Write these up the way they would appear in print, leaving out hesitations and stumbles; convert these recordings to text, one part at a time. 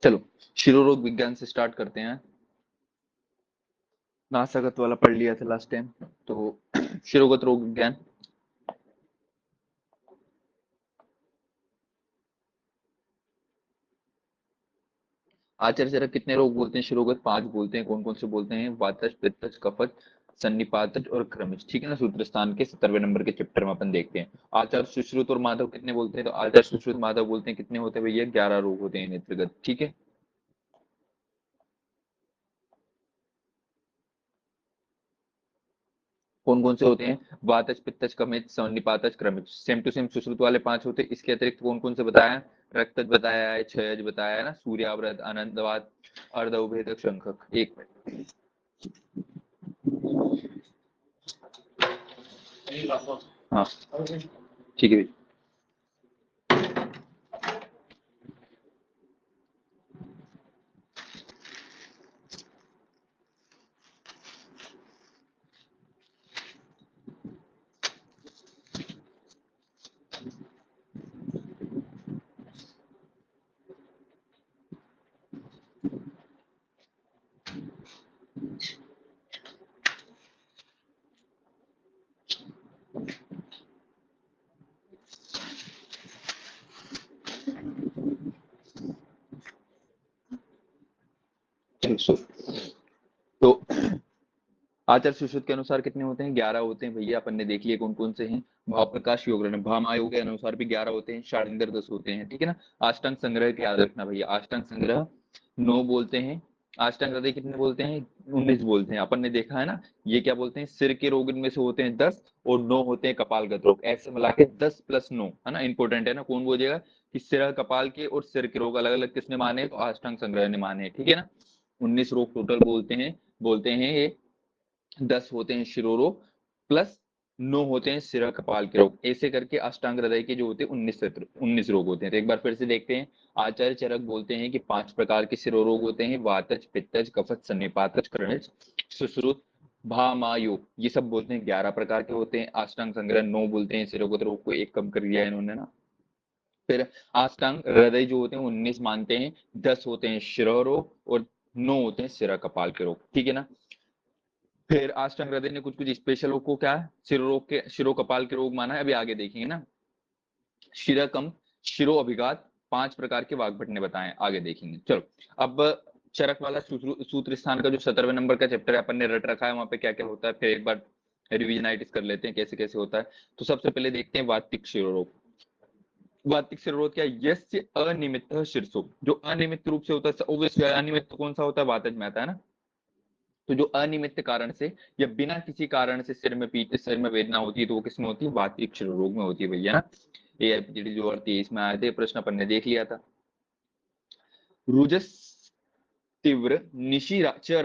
चलो शिरोरोग विज्ञान से स्टार्ट करते हैं। नासागत वाला पढ़ लिया था लास्ट टाइम, तो शिरोगत रोग विज्ञान। आचार्य कितने रोग बोलते हैं शिरोगत? 5 बोलते हैं। कौन कौन से बोलते हैं? वातज, पित्तज, कफज, सन्निपातज और क्रमिज। ठीक है ना। सूत्र स्थान के 70वें नंबर के चैप्टर में अपन देखते हैं। आचार्य सुश्रुत और माधव कितने बोलते हैं? तो आचार्य सुश्रुत माधव बोलते हैं कितने होते हैं भैया? 11 रोग होते हैं नेत्रगत। ठीक है। कौन कौन से होते हैं? वातज, पित्तज, कमिज, सन्निपातज, क्रमिज। सेम टू सेम सुश्रुत वाले 5 होते हैं। इसके अतिरिक्त कौन कौन से बताया? रक्तज बताया है, क्षयज बताया है ना, सूर्याव्रत, अनंतवात, अर्ध उभेदक, शंखक। एक मिनट। हाँ ठीक है। तो आचार्य सुश्रुत के अनुसार कितने होते हैं? 11 होते हैं भैया। अपन ने देख लिया कौन कौन से हैं। भाव प्रकाश योग भामायोग के अनुसार भी 11 होते हैं। शालिंदर 10 होते हैं। ठीक है ना। अष्टांग संग्रह के याद रखना भैया। अष्टांग संग्रह 9 बोलते हैं। अष्टांग हृदय कितने बोलते हैं? 19 बोलते हैं। अपन ने देखा है ना। ये क्या बोलते हैं? सिर के रोग इनमें से होते हैं 10 और 9 होते हैं कपालगत रोग। ऐसे मिला के 10 + 9 है ना। इंपॉर्टेंट है ना। कौन बोलेगा कि सिर कपाल के और सिर के रोग अलग अलग किसने माने? तो अष्टांग संग्रह ने माने। ठीक है ना। 19 रोग टोटल बोलते हैं ये। 10 होते हैं शिरोरोग प्लस 9 होते हैं सिर कपाल के रोग। ऐसे करके अष्टांग हृदय के जो होते हैं 19 रोग होते हैं। तो एक बार फिर से देखते हैं। आचार्य चरक बोलते हैं कि 5 प्रकार के सिरोरोग होते हैं। वातज, पित्तज, कफज, सन्निपातज, कर्णज, सुश्रुत, भामायो। ये सब बोलते हैं 11 प्रकार के होते हैं। अष्टांग संग्रह 9 बोलते हैं। सिरोगत रोग को एक कम कर दिया है इन्होंने ना। फिर अष्टांग हृदय जो होते हैं 19 मानते हैं। 10 होते हैं शिरो रोग और 9 होते हैं सिरा कपाल के रोग। ठीक है ना। फिर अष्टांग हृदय ने कुछ कुछ स्पेशल रोग को क्या शिरोरोग के शिरो कपाल के रोग माना है। अभी आगे देखेंगे ना। शिरकम, शिरो अभिघात, 5 प्रकार के वाग्भट ने बताए। आगे देखेंगे। चलो अब चरक वाला सूत्र स्थान का जो 17वें नंबर का चैप्टर है अपन ने रट रखा है। वहां पे क्या क्या होता है फिर एक बार रिविजनाइटिस कर लेते हैं कैसे कैसे होता है। तो सबसे पहले देखते हैं वातिक शिरोरोग। वातिक शिरोरोग क्या? यस्य अनियमित शीर्षो। जो अनियमित रूप से होता है, ओब्वियसली अनियमित कौन सा होता है? वातज में आता है ना। तो जो अनियमित कारण से या बिना किसी कारण से सिर में पीठ सिर में वेदना होती है तो वो किसमें होती है? वातरिक शिरो रोग में होती है भैया ना। एआईपीजीडी जो 23 में आए थे प्रश्न अपन ने देख लिया था। रुजस तीव्र निशी रात्रि।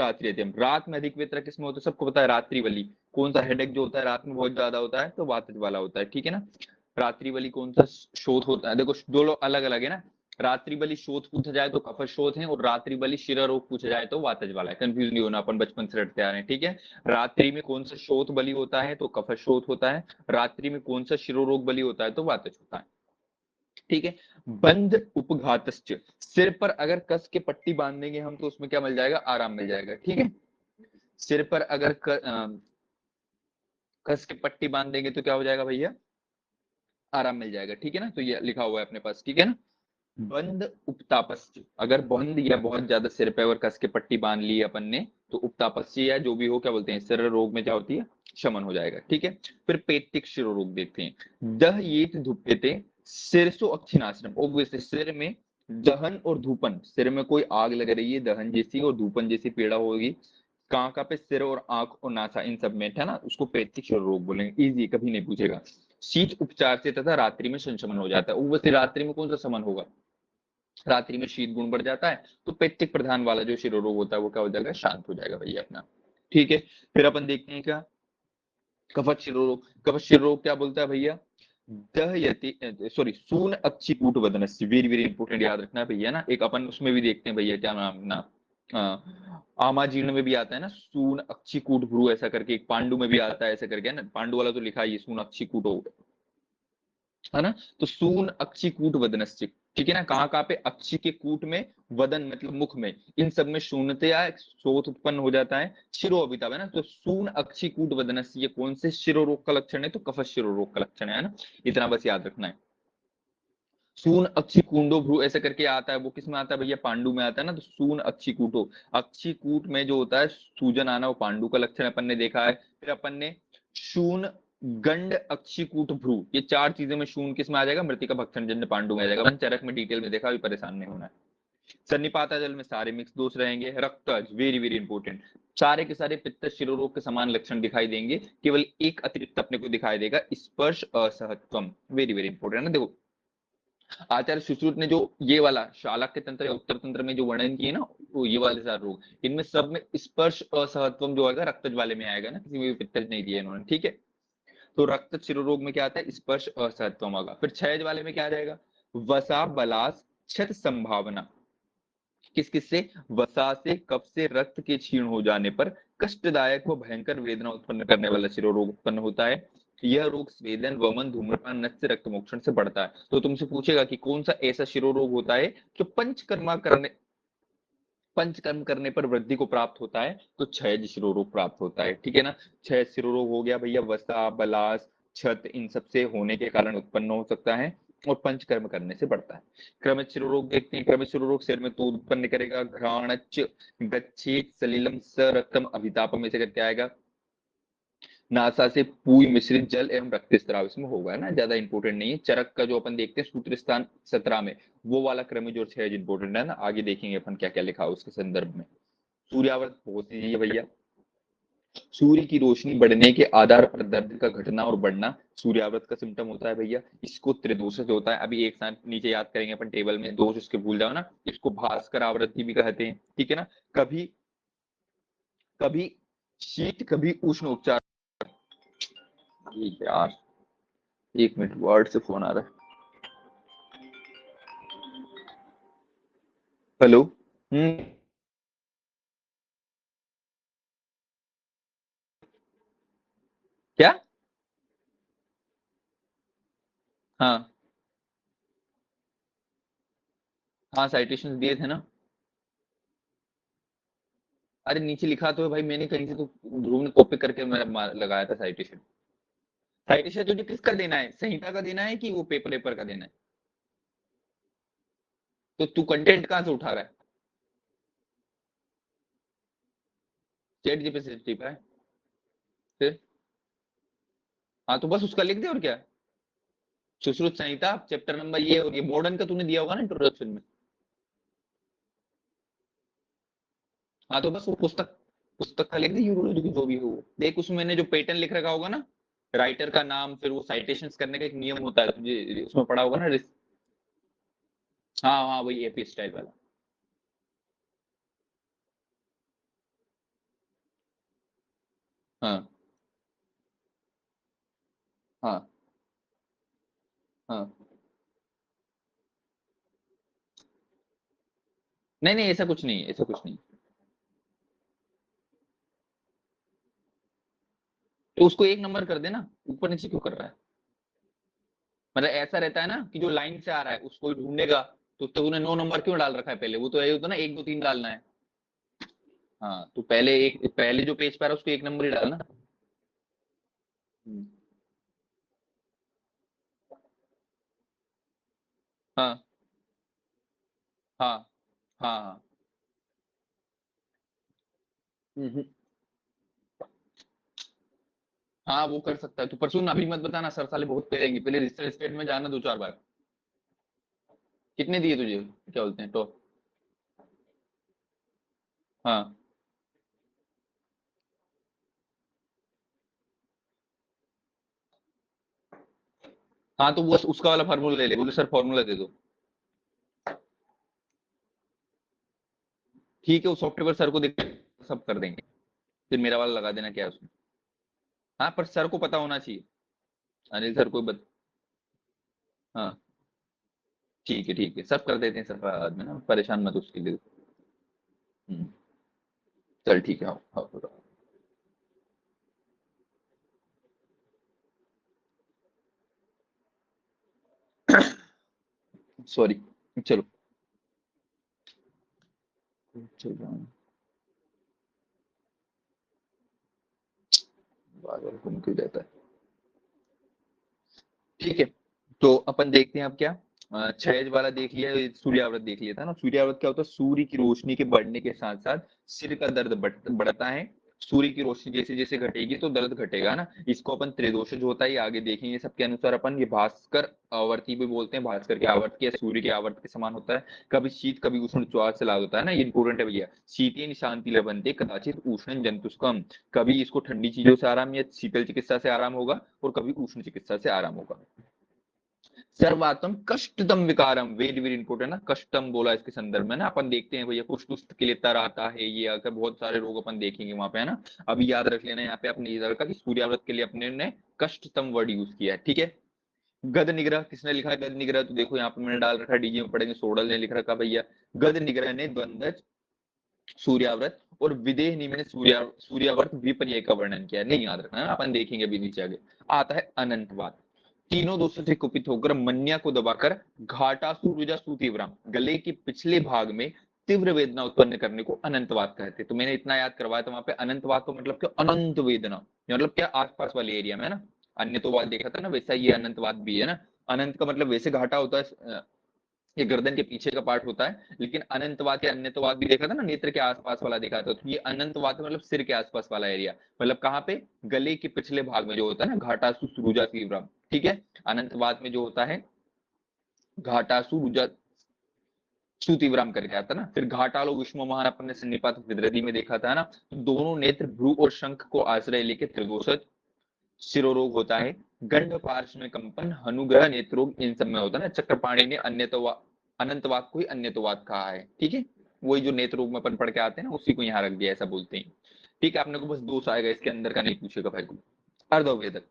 रात में अधिक वेदना किसमें होता है? सबको पता है रात्रि वाली। कौन सा हेडेक जो होता है रात में बहुत ज्यादा होता है? तो वातज वाला होता है। ठीक है ना। रात्रि वाली कौन सा शोथ होता है? देखो दो लोग अलग अलग है ना। रात्रि बलि शोथ पूछा जाए तो कफश शोथ है और रात्रि बलि शिरा रोग पूछा जाए तो वातज वाला है। कंफ्यूज नहीं होना, अपन बचपन से रटते आ रहे हैं। ठीक है। रात्रि में कौन सा शोथ बलि होता है? तो कफश शोथ होता है। रात्रि में कौन सा शिरो रोग बलि होता है? तो वातज होता है। ठीक है। बंध उपघातश्च। सिर पर अगर कस के पट्टी बांध देंगे हम तो उसमें क्या मिल जाएगा? आराम मिल जाएगा। ठीक है। सिर पर अगर कस के पट्टी बांध देंगे तो क्या हो जाएगा भैया? आराम मिल जाएगा। ठीक है ना। तो ये लिखा हुआ है अपने पास। ठीक है ना। बंद उपतापस्य। अगर बंद या बहुत ज्यादा सिर पे और कस के पट्टी बांध ली अपन ने तो उपतापस्य या जो भी हो क्या बोलते हैं सिर रोग में क्या होती है? शमन हो जाएगा। ठीक है। फिर पेटिक शिरो रोग देखते हैं। दह येत धुप्यते सिरसो अक्षिनाशनम। ओब्वियसली सिर में दहन और धूपन, सिर में कोई आग लग रही है दहन जैसी और धूपन जैसी पीड़ा होगी कहाँ कहाँ पे? सिर और आंख और नासा इन सब में है ना। उसको पेटिक शिरो रोग बोलेंगे। इजी, कभी नहीं पूछेगा। शीत उपचार से तथा रात्रि में संशमन हो जाता है। ओब्वियसली रात्रि में कौन सा समन होगा? रात्रि में शीत गुण बढ़ जाता है तो पेटिक प्रधान वाला जो शिरोरोग होता है वो क्या हो जाएगा? शांत हो जाएगा भैया अपना। ठीक है। फिर अपन देखते हैं क्या कफत शिरोरोग। कफत शिरोरोग क्या बोलता है भैया? दहयति सॉरी सून अक्षिकूट वदनस्य। वेरी वेरी इंपॉर्टेंट, याद रखना है भैया ना। एक अपन उसमें भी देखते हैं भैया क्या नाम ना, आमा जीर्ण में भी आता है ना सून अक्षिकूट भ्रू ऐसा करके। एक पांडु में भी आता है ऐसा करके है ना। पांडु वाला तो लिखा है सून अक्षिकूट है ना। तो सून अक्षिकूट वदनस्य ठीक है ना, कहाँ कहाँ पे, अक्षी के कूट में, वदन मतलब मुख में, इन सब में शून्यतया शोथ उत्पन्न हो जाता है। शिरो अभिताप है ना, तो शून अक्षी कूट वदनस्य, ये कौन से शिरो रोग का लक्षण है, तो कफ शिरो रोग का लक्षण है ना, इतना बस याद रखना है। सून अक्षी कुंडो भ्रू ऐसे करके आता है, वो किस में आता है भैया, पांडु में आता है ना, तो सून अक्षी कूटो, अक्षी कूट में जो होता है सूजन आना, वो पांडु का लक्षण अपन ने देखा है। फिर अपन ने शून गंड अक्षिकूट भ्रू, ये चार चीजें में शून किस में आ जाएगा, मृतिका भक्षण जन्य पांडु में आ जाएगा। अपन चरक में डिटेल में देखा, अभी परेशान नहीं होना है। सन्निपाता जल में सारे मिक्स दोष रहेंगे। रक्तज वेरी वेरी इंपॉर्टेंट, सारे के सारे पित्त शिरोरोग के समान लक्षण दिखाई देंगे, केवल एक अतिरिक्त अपने को दिखाई देगा, स्पर्श असहत्वम, वेरी वेरी इंपॉर्टेंट है ना। देखो आचार्य सुश्रुत ने जो ये वाला शालाक्य तंत्र या उत्तर तंत्र में जो वर्णन किए ना, वो ये वाले सारे रोग, इनमें सब में स्पर्श असहत्वम जो आएगा रक्तज वाले में आएगा ना, किसी में भी पित्तज नहीं दिया इन्होंने, ठीक है। तो रक्त शिरोरोग में क्या आता है, स्पर्श असहत्वम होगा। फिर क्षयज वाले में क्या आ जाएगा, वसा बलास क्षत संभावना, किस किस से, वसा से, कफ से, रक्त के क्षीण हो जाने पर कष्टदायक व भयंकर वेदना उत्पन्न करने वाला शिरोरोग उत्पन्न होता है। यह रोग स्वेदन, वमन, धूम्रपान, नस्य, रक्त मोक्षण से बढ़ता है। तो तुमसे पूछेगा कि कौन सा ऐसा शिरोरोग होता है जो पंचकर्म करने पर वृद्धि को प्राप्त होता है, तो क्षय शिरोरोग प्राप्त होता है, ठीक है ना। क्षय शिरोरोग हो गया भैया, वसा बलास छत, इन सब से होने के कारण उत्पन्न हो सकता है, और पंचकर्म करने से बढ़ता है। क्रमित शिरोरोग देखते हैं, क्रमित शिरोरोग सिर में तो उत्पन्न करेगा, घ्राणच गच्छेत सलिलम स रक्तम अभितापम में से करके आएगा। नासा से पूई मिश्रित जल एवं रक्त स्राव इसमें होगा ना, ज्यादा इंपॉर्टेंट नहीं है। चरक का जो अपन देखते हैं सूत्र स्थान 17 में, वो वाला क्रमिज और क्षयज इंपॉर्टेंट है ना, आगे देखेंगे अपन क्या क्या लिखा है उसके संदर्भ में। सूर्यावर्त बहुत ही है भैया, सूर्य की रोशनी बढ़ने के आधार पर दर्द का घटना और बढ़ना सूर्यावर्त का सिम्टम होता है भैया। इसको त्रिदोष से होता है, अभी एक साथ नीचे याद करेंगे अपन टेबल में, दोष इसके भूल जाओ ना। इसको भास्कर आवृत्ति भी कहते हैं, ठीक है ना। कभी कभी शीत कभी उष्ण उपचार, यार एक मिनट वर्ड से फोन आ रहा है। हेलो। हम्म। क्या, हाँ हाँ साइटेशन दिए थे ना। अरे नीचे लिखा तो है भाई, मैंने कहीं से तो ध्रुव ने कॉपी करके मैं लगाया था साइटेशन। साइटेशन तुझे किसका देना है, संहिता का देना है कि वो पेपर पेपर का देना है, तो तू कंटेंट कहाँ से उठा रहा है, चैट जीपीटी पे है। फिर हाँ तो बस उसका लिख दे, और क्या। सुश्रुत संहिता चैप्टर नंबर ये, और ये मॉडर्न का तूने दिया होगा ना इंट्रोडक्शन में। हाँ तो बस वो पुस्तक, पुस्तक का लिख दे, यूरोलॉजी की जो भी हो। देख उसमें मैंने जो पेटर्न लिख रखा होगा ना, राइटर का नाम, फिर वो साइटेशंस करने का एक नियम होता है, तुझे उसमें पढ़ा होगा ना हाँ हाँ वही एपी स्टाइल वाला। हाँ हाँ हाँ। नहीं नहीं ऐसा कुछ नहीं, ऐसा कुछ नहीं। तो उसको एक नंबर कर देना, ऊपर नीचे क्यों कर रहा है। मतलब ऐसा रहता है ना कि जो लाइन से आ रहा है उसको ही ढूंढेगा, तो तूने 9 नंबर क्यों डाल रखा है पहले, वो तो यही होता है ना, 1 2 3 डालना है। हाँ तो पहले एक, पहले जो पेज पर है उसको एक नंबर ही डालना। हम्म, हाँ हाँ हाँ हाँ। हम्म, हाँ वो कर सकता है, तो परसों अभी मत बताना, सर साले बहुत करेंगे, पहले रिसर्च स्टेट में जाना 2 4 बार। कितने दिए तुझे, क्या बोलते हैं तो। हाँ हाँ, तो वो उसका वाला फार्मूला ले ले, बोले सर फार्मूला दे दो। ठीक है, वो सॉफ्टवेयर सर को देख, सब कर देंगे। फिर मेरा वाला लगा देना, क्या है उसमें। हाँ पर सर को पता होना चाहिए, अनिल सर को हाँ ठीक है, सब कर देते हैं सर बाद में ना, परेशान मत उसके लिए। हम्म, चल ठीक है, आओ आओ। सॉरी। चलो चल रहा हूँ, बार बार गुम क्यों जाता है। ठीक है, तो अपन देखते हैं अब क्या, क्षयज वाला देख लिया, सूर्याव्रत देख लिया था ना। सूर्याव्रत क्या होता है, सूर्य की रोशनी के बढ़ने के साथ साथ सिर का दर्द बढ़ता है। सूर्य की रोशनी जैसे जैसे घटेगी तो दर्द घटेगा ना, इसको अपन त्रिदोषज होता है, आगे देखेंगे सबके अनुसार अपन। ये भास्कर आवर्ती भी बोलते हैं, भास्कर के आवर्त के, सूर्य के आवर्त के समान होता है। कभी शीत कभी उष्ण ज्वार से लाग होता है ना, ये इंपोर्टेंट है भैया। शीतेन शांति लभन्ते कदाचित उष्ण जंतुष्कम, कभी इसको ठंडी चीजों से आराम या शीतल चिकित्सा से आराम होगा, और कभी उष्ण चिकित्सा से आराम होगा। सर्वात्म कष्टतम विकारम, वेरी वेरी इंपोर्टेंट ना, कष्टम बोला इसके संदर्भ में ना। अपन देखते हैं भैया कुछ दुष्ट के लिए तर आता है, ये अगर बहुत सारे रोग अपन देखेंगे वहां पे है ना। अभी याद रख लेना, यहाँ पे अपने ये रखा कि सूर्याव्रत के लिए अपने ने कष्टतम वर्ड यूज किया है, ठीक है। गद निग्रह किसने लिखा है, गद निग्रह तो देखो यहाँ पे मैंने डाल रखा, डीजी में पढ़ेंगे, सोडल ने लिख रखा भैया। गद निग्रह ने द्वंद्व सूर्याव्रत और विदेहनी में सूर्यावर्त विपर्य का वर्णन किया है, नहीं याद रखना है, अपन देखेंगे अभी नीचे आगे। आता है अनंतवाद, तीनों दोषों से कुपित होकर मन्या को दबाकर घाटासुरुजा सुतीव्रम, गले के पिछले भाग में तीव्र वेदना उत्पन्न करने को अनंतवाद कहते हैं। तो मैंने इतना याद करवाया था वहां पे, अनंतवाद तो मतलब क्या, अनंत वेदना, मतलब क्या आसपास वाले एरिया में है ना। अन्य तो वाद देखा था ना, वैसा ये अनंतवाद भी है ना। अनंत का मतलब वैसे घाटा होता है, ये गर्दन के पीछे का पार्ट होता है, लेकिन अनंतवाद या अन्यतवाद भी देखा था ना, नेत्र के आसपास वाला देखा था। तो ये अनंतवाद मतलब सिर के आसपास वाला एरिया, मतलब कहाँ पे, गले के पिछले भाग में जो होता है ना, घाटासु सुरुजा तीव्रम, ठीक है। अनंतवाद में जो होता है घाटासु रुजा सुतीव्रम करके आता ना। फिर घाटालो विष्णु महान अपन ने सन्निपात विद्रदी में देखा था ना। तो दोनों नेत्र भ्रू और शंख को आश्रय लेके त्रिदोषज शिरोरोग होता है। गंड पार्श्व में कंपन, हनुग्रह नेत्रोग, इन सब में होता है ना। चक्रपाणी ने अनंतवाद को ही अन्यतवाद कहा है, ठीक है। वही जो नेत्र रोग में अपन पढ़ के आते हैं ना, उसी को यहाँ रख दिया, ऐसा बोलते हैं। ठीक है, आपने को बस दोष आएगा, इसके अंदर का नहीं पूछेगा भाई को। अर्धवेदक,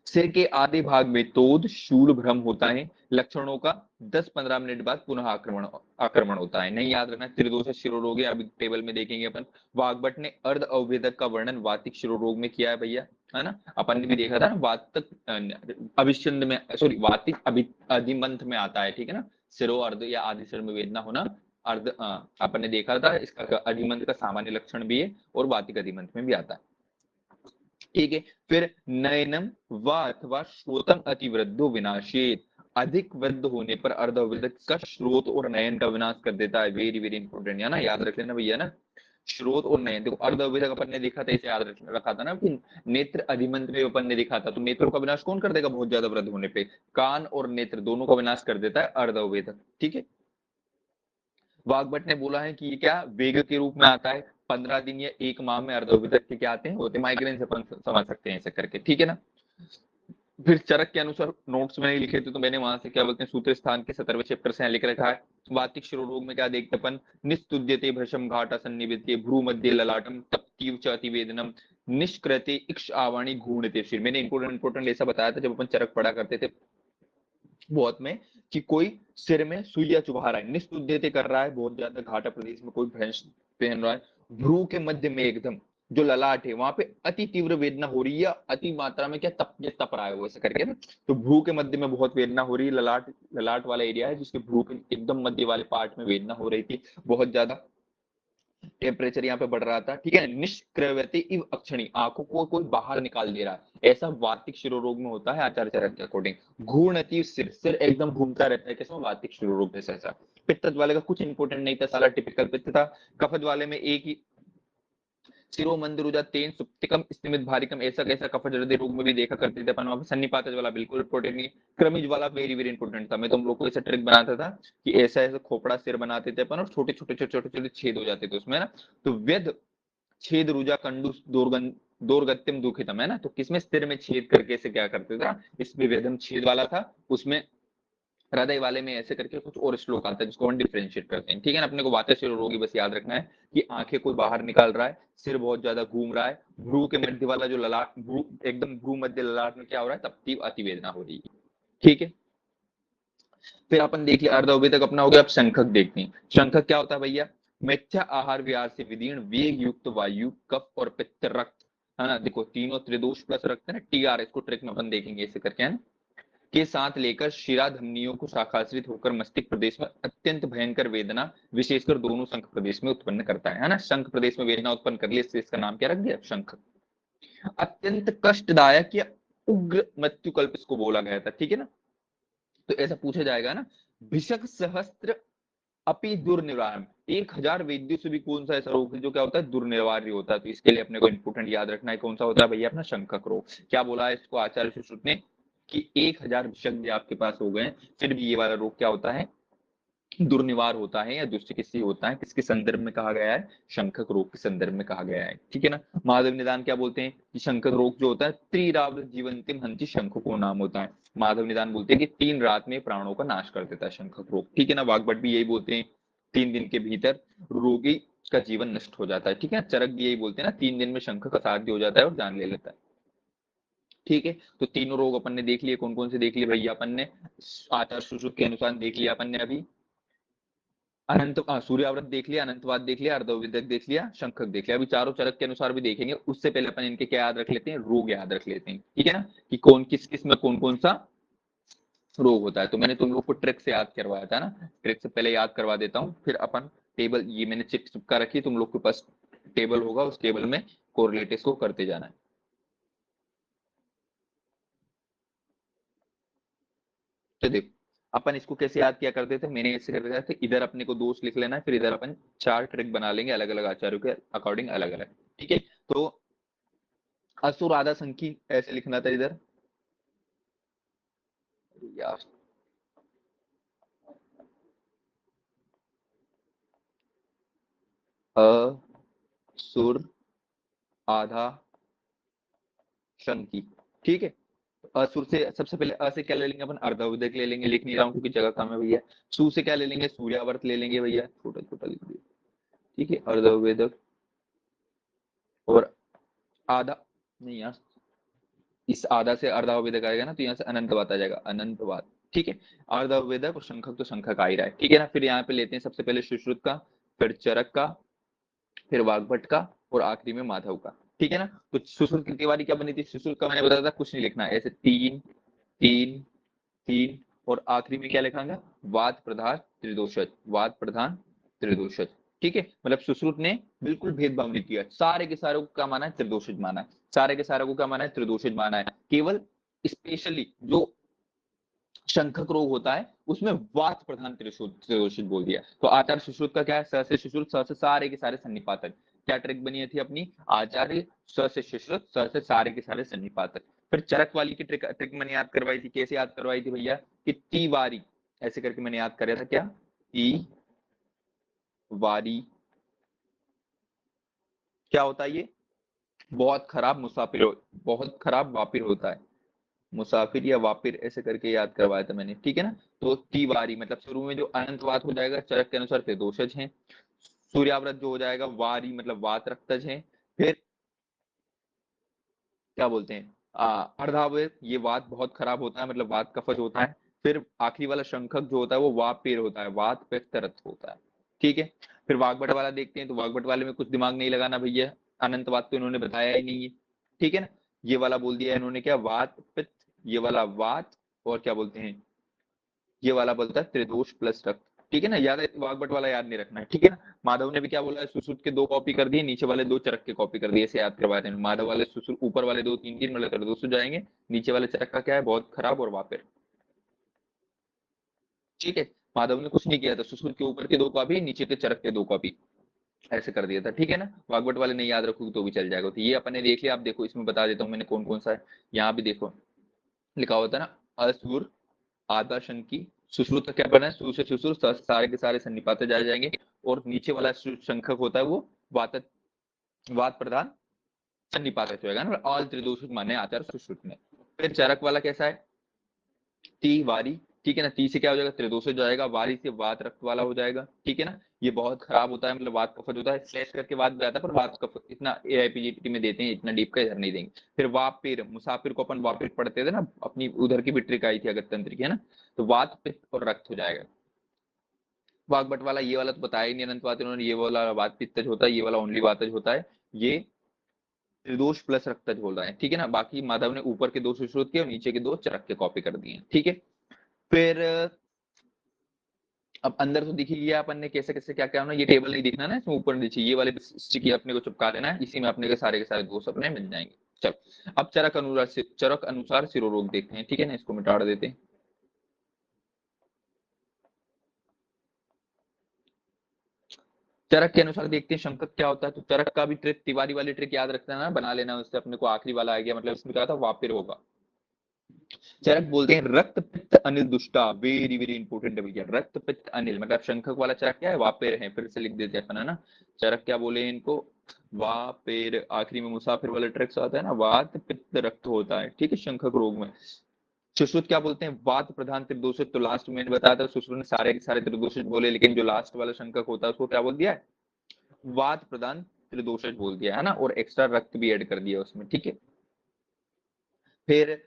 सिर के आधे भाग में तोद शूल भ्रम होता है, लक्षणों का 10-15 मिनट बाद पुनः आक्रमण आक्रमण होता है, नहीं याद रखना। त्रिदोष शिरोरोग है, अभी टेबल में देखेंगे अपन। वाग्भट ने अर्ध अवभेदक का वर्णन वातिक शिरोरोग में किया है भैया, है ना। अपन ने भी देखा था ना, वातक अभिषंद में, सॉरी वातिक अधिमंथ में आता है, ठीक है ना। सिरो अर्ध या आदि सिर में वेदना होना, अर्ध अपन ने देखा था, इसका अधिमंथ का सामान्य लक्षण भी है, और वातिक अधिमंथ में भी आता है, ठीक है। फिर नयनम व अथवा श्रोतम अतिवृद्धो विनाशेत, अधिक वृद्ध होने पर अर्धवृद्ध का श्रोत और नयन का विनाश कर देता है, वेरी वेरी इंपॉर्टेंट है ना, याद रख लेना भैया ना। श्रोत और नयन, देखो अर्धवृद्ध अपन ने देखा था, इसे याद रखा था ना कि नेत्र अधिमंत में अपन ने देखा था। तो नेत्रों का विनाश कौन कर देगा बहुत ज्यादा वृद्ध होने पे, कान और नेत्र दोनों का विनाश कर देता है अर्धवृद्ध, ठीक है। वाग्भट ने बोला है कि ये क्या वेग के रूप में आता है, 15 दिन या 1 माह में अर्धविदक के क्या आते हैं, होते माइग्रेन से अपन समझ सकते हैं ऐसे करके, ठीक है ना। फिर चरक के अनुसार नोट्स में नहीं लिखे थे, तो मैंने वहां से क्या बोलते हैं सूत्र स्थान के 17वें चैप्टर से लिख रखा है। वातिक शिरोरोग में क्या देखते अपन, निस्तुद्यते भ्रशम घाटा सन्निवेद्य भ्रू मध्य ललाटम तप्तीव च अतिवेदनम निष्कृते इक्ष आवाणी घूर्णते शिर। मैंने इंपोर्टेंट इंपोर्टेंट ऐसा बताया था जब अपन चरक पढ़ा करते थे बहुत में, कि कोई सिर में सुइया चुभा रहा है, निस्तुद्यते कर रहा है, बहुत ज्यादा घाटा प्रदेश में कोई भैंस पहन रहा है, भ्रू के मध्य में एकदम जो ललाट है वहां पे अति तीव्र वेदना हो रही है, अति मात्रा में क्या तप रहा है वो, ऐसा करके ना। तो भ्रू के मध्य में बहुत वेदना हो रही है, ललाट ललाट वाला एरिया है जिसके भ्रू के एकदम मध्य वाले पार्ट में वेदना हो रही थी बहुत ज्यादा, टेम्परेचर यहाँ पे बढ़ रहा था, ठीक है। निष्क्रव्यते इव अक्षणी, आंखों को कोई बाहर निकाल दे रहा है, ऐसा वातिक शिरोरोग में होता है आचार्य चरक के अकॉर्डिंग। घूर्णति सिर, सिर एकदम घूमता रहता है, कैसे वातिक शिरोरोग जैसा ऐसा। पित्त वाले का कुछ इंपोर्टेंट नहीं था, साला टिपिकल पित्त था। कफत वाले में एक ही सिरो मंदरुजा तेन सुप्तिकम स्तिमित भारिकम, ऐसा कैसा कफत हृदय रोग में भी देखा करते थे अपन वहां पे। सन्निपात वाला बिल्कुल इंपोर्टेंट नहीं, क्रमिज वाला वेरी वेरी इंपोर्टेंट था। मैं तुम लोग को ऐसा ट्रिक बनाता था कि ऐसा ऐसा खोपड़ा सिर बनाते थे अपन, और छोटे छोटे छोटे छोटे छोटे छेद हो जाते थे उसमें ना। तो व्यध छेद रुजा कंडू दोर्गत्यम दुखितम, है ना। तो किसमें स्थिर में छेद करके ऐसे क्या करते थे, इसमें वेदम छेद वाला था, उसमें हृदय वाले में ऐसे करके कुछ और श्लोक आता है जिसको हम डिफरेंशिएट करते हैं, ठीक है ना। अपने को वात शिरो रोगी बस याद रखना है कि आंखें कोई बाहर निकाल रहा है, सिर बहुत ज्यादा घूम रहा है, भ्रू के मध्य वाला जो ललाट, भ्रू एकदम भ्रू मध्य ललाट में क्या हो रहा है, तपती अतिवेदना हो रही है, ठीक है। फिर अपन देख लिया अर्धवेदक अपना हो गया। अब शंखक देखते हैं। शंखक क्या होता है भैया, मिथ्या आहार विहार से विदीर्ण वेग युक्त वायु कफ और पित्त रक्त, है ना। देखो तीनों त्रिदोष प्लस रक्त है ना, टीआर, इसको ट्रिक में अपन देखेंगे ऐसे करके, है ना। के साथ लेकर शिरा धमनियों को शाखाश्रित होकर मस्तिष्क प्रदेश में अत्यंत भयंकर वेदना विशेषकर दोनों शंख प्रदेश में उत्पन्न करता है ना। शंख प्रदेश में वेदना उत्पन्न कर ली, इससे इसका नाम क्या रख दिया, शंख। अत्यंत कष्टदायक या उग्र मृत्युकल्प इसको बोला गया था, ठीक है ना। तो ऐसा पूछा जाएगा ना, भिषक सहस्त्र अपि दुर्निवार, 1000 वेद्यों से भी कौन सा ऐसा रोग है जो क्या होता है, दुर्निवार्य होता है। तो इसके लिए अपने को इंपोर्टेंट याद रखना है, कौन सा होता है भैया, अपना शंखक रोग। क्या बोला है इसको आचार्य सुश्रुत ने कि 1000 भिषक भी आपके पास हो गए फिर भी ये वाला रोग क्या होता है, दुर्निवार होता है या दुष्चिकित्सीय होता है। किसके संदर्भ में कहा गया है, शंखक रोग के संदर्भ में कहा गया है, ठीक है ना। माधव निदान क्या बोलते हैं कि शंखक रोग जो होता है त्रिरात्र जीवंतिम हंति शंख को नाम होता है। माधव निदान बोलते हैं कि 3 रात में प्राणों का नाश कर देता है शंखक रोग, ठीक है ना। वाग्भट भी यही बोलते हैं 3 दिन के भीतर रोगी का जीवन नष्ट हो जाता है, ठीक है। चरक भी यही बोलते हैं ना, 3 दिन में शंख असाध्य हो जाता है और जान ले लेता है, ठीक है। तो तीनों रोग अपन ने देख लिए, कौन कौन से देख लिए भैया अपन ने, आचार्य सुश्रुत के अनुसार देख लिया अपन ने अभी। अनंत सूर्याव्रत देख लिया, अनंतवाद देख लिया, अर्धविदक देख लिया, शंखक देख लिया। अभी चारों चरक के अनुसार भी देखेंगे, उससे पहले अपन इनके क्या याद रख लेते हैं, रोग याद रख लेते हैं, ठीक है ना, कि कौन किस किस में कौन कौन सा रोग होता है। तो मैंने तुम लोग को ट्रिक से याद करवाया था ना, ट्रिक से पहले याद करवा देता हूँ, फिर अपन टेबल, ये मैंने चिपका रखी, तुम लोग के पास टेबल होगा, उस टेबल में कोरिलेट को करते जाना है। तो देखो अपन इसको कैसे याद किया करते थे, मैंने ऐसे कर रखा था, इधर अपने को दोष लिख लेना है, फिर इधर अपन 4 ट्रिक बना लेंगे अलग अलग आचार्यों के अकॉर्डिंग अलग अलग, ठीक है। तो असुर आधा संख्यी ऐसे लिखना था इधर यार, असुर आधा शंकी, ठीक है। असुर से सबसे पहले अ से क्या ले लेंगे अपन, अर्धउदक ले लेंगे, लिख नहीं रहा हूँ क्योंकि जगह कम है भैया। सु से क्या ले लेंगे, सूर्यावर्त ले लेंगे भैया, छोटा छोटा लिख दिया, ठीक है, अर्धउदक। और आधा, नहीं यार, इस आधा से अर्धावेदक आएगा ना, तो यहाँ से अनंतवाद आ जाएगा, अनंतवाद, ठीक है। अर्धावेदक और शंखक, तो शंखक आ ही रहा है, ठीक है ना। फिर यहाँ पे लेते हैं सबसे पहले सुश्रुत का, फिर चरक का, फिर वाग्भट का, और आखिरी में माधव का, ठीक है ना। तो सुश्रुत की तिवारी क्या बनी थी, सुश्रुत का मैंने बताया था कुछ नहीं लिखना, ऐसे 3 3 3, और आखिरी में क्या लिखांगा, वाद प्रधान त्रिदोषज, वाद प्रधान त्रिदोषज, ठीक है। मतलब सुश्रुत ने बिल्कुल भेदभाव नहीं किया, सारे के सारे को क्या माना है, त्रिदोषज माना है, सारे के सारे को क्या माना है, त्रिदोषज माना है। केवल स्पेशली जो शंखक रोग होता है उसमें वात प्रधान त्रिदोषित बोल दिया। तो आचार्य सुश्रुत का क्या है, स से सुश्रुत, स से सारे के सारे सन्निपातक। क्या ट्रिक बनी थी अपनी, आचार्य स से सुश्रुत, स से सारे के सारे सन्निपातक। फिर चरक वाली की ट्रिक ट्रिक मैंने याद करवाई थी, कैसे याद करवाई थी भैया, कि तिवारी ऐसे करके मैंने याद कराया था, क्या, तिवारी क्या होता है, ये बहुत खराब मुसाफिर, बहुत खराब वापिर होता है, मुसाफिर या वापिर ऐसे करके याद करवाया था मैंने, ठीक है ना। तो तिवारी मतलब शुरू में जो अनंतवात हो जाएगा चरक के अनुसार त्रिदोषज है, सूर्याव्रत जो हो जाएगा वारी मतलब वात रक्तज है, फिर क्या बोलते हैं अर्धावयव, ये वात बहुत खराब होता है मतलब वात कफज होता है। फिर आखिरी वाला शंखक जो होता है वो वात पेर होता है, वात पित्त रक्त होता है, ठीक है। फिर वाग्भट वाला देखते हैं, तो वाग्भट वाले में कुछ दिमाग नहीं लगाना भैया, अनंतवात तो इन्होंने बताया ही नहीं है, ठीक है ना। ये वाला बोल दिया इन्होंने क्या, वात पित्त, ये वाला वात, और क्या बोलते हैं, ये वाला बोलता है त्रिदोष प्लस रक्त, ठीक है ना। याद है, वाग्भट वाला याद नहीं रखना है, ठीक है ना। माधव ने भी क्या बोला है, सुश्रुत के 2 कॉपी कर दिए, नीचे वाले 2 चरक के कॉपी कर दिए, ऐसे याद करवाए थे माधव वाले सुश्रुत, ऊपर वाले 2 3 3 मतलब त्रिदोष हो जाएंगे, नीचे वाले चरक का क्या है, बहुत खराब और वापिर, ठीक है। माधव ने कुछ नहीं किया था, सुश्रुत के ऊपर के 2 कॉपी, नीचे के चरक के 2 कॉपी ऐसे कर दिया था, ठीक है ना। वाग्भट वाले नहीं याद रखोगे तो भी चल जाएगा। तो ये अपन ने देख लिया, आप देखो इसमें बता देता हूँ मैंने कौन कौन सा है, यहाँ भी देखो लिखा होता है ना, असुर आधा शंकी, सुश्रुत का क्या बना है, सु से सुश्रुत, सारे के सारे सन्निपाते जाए जाएंगे, और नीचे वाला शंखक होता है वो वात, वात प्रधान सन्निपात होगा ना, ऑल त्रिदोषित माने आचार्य सुश्रुत में। फिर चरक वाला कैसा है, ती वारी, ठीक है ना, ती से क्या हो जाएगा, त्रिदोषित हो जाएगा, वारी से वात रक्त वाला हो जाएगा, ठीक है ना। ये बहुत खराब होता है, मतलब वात कफज होता है, स्लैश करके वात जाता है, पर वात कफ इतना एआईपीजीटी में देते हैं, इतना डीप का इधर नहीं देंगे। फिर वापिर, मुसाफिर को अपन वापिर पढ़ते थे ना, अपनी उधर की भी ट्रिक आई थी अगस्त तंत्र की, है ना। तो वात पित्त और रक्त हो जाएगा। वाग्भट वाला ये वाला तो बताया ही नहीं, अनंत वात इन्होंने, ये वाला वात पित्तज होता है, ये वाला ओनली वातज होता है, ये त्रिदोष प्लस रक्तज बोल रहे हैं, ठीक है ना। बाकी माधव ने ऊपर के दो सुश्रुत किए और नीचे के दो चरक के कॉपी कर दिए, ठीक है। फिर अब अंदर तो दिख ही गया अपन ने कैसे कैसे क्या क्या होना, ये टेबल नहीं दिखना ना इसमें, ऊपर नीचे ये वाले स्टिकी अपने को चिपका देना है, इसी में अपने के सारे दोष अपने मिल जाएंगे। चलो अब चरक अनुसार सिरोरोग देखते हैं, ठीक है ना, इसको मिटा देते हैं। चरक के अनुसार देखते हैं शंखक क्या होता है। तो चरक का भी ट्रिक, तिवारी वाली ट्रिक याद रखना है, बना लेना, उससे अपने को आखिरी वाला आ गया, मतलब इसमें क्या था, वापिर होगा। चरक बोलते हैं रक्त पित्त अनिल दुष्टा, वेरी वेरी इंपोर्टेंट है भैया, रक्त पित्त अनिल, मतलब शंखक वाला चरक क्या है, वापेर है, फिर से लिख देते हैं अपन, है ना। चरक क्या बोले इनको, वापेर, आखिरी में मुसाफिर वाला ट्रिक्स आता है ना, वात पित्त रक्त होता है, ठीक है, शंखक रोग में। सुश्रुत क्या बोलते हैं, वात प्रधान त्रिदोषित, तो लास्ट में बताया था सुश्रुत ने सारे के सारे त्रिदोषित बोले, लेकिन जो लास्ट वाला शंखक होता है उसको क्या बोल दिया है, वात प्रधान त्रिदोषित बोल दिया है ना, और एक्स्ट्रा रक्त भी ऐड कर दिया उसमें, ठीक है। फिर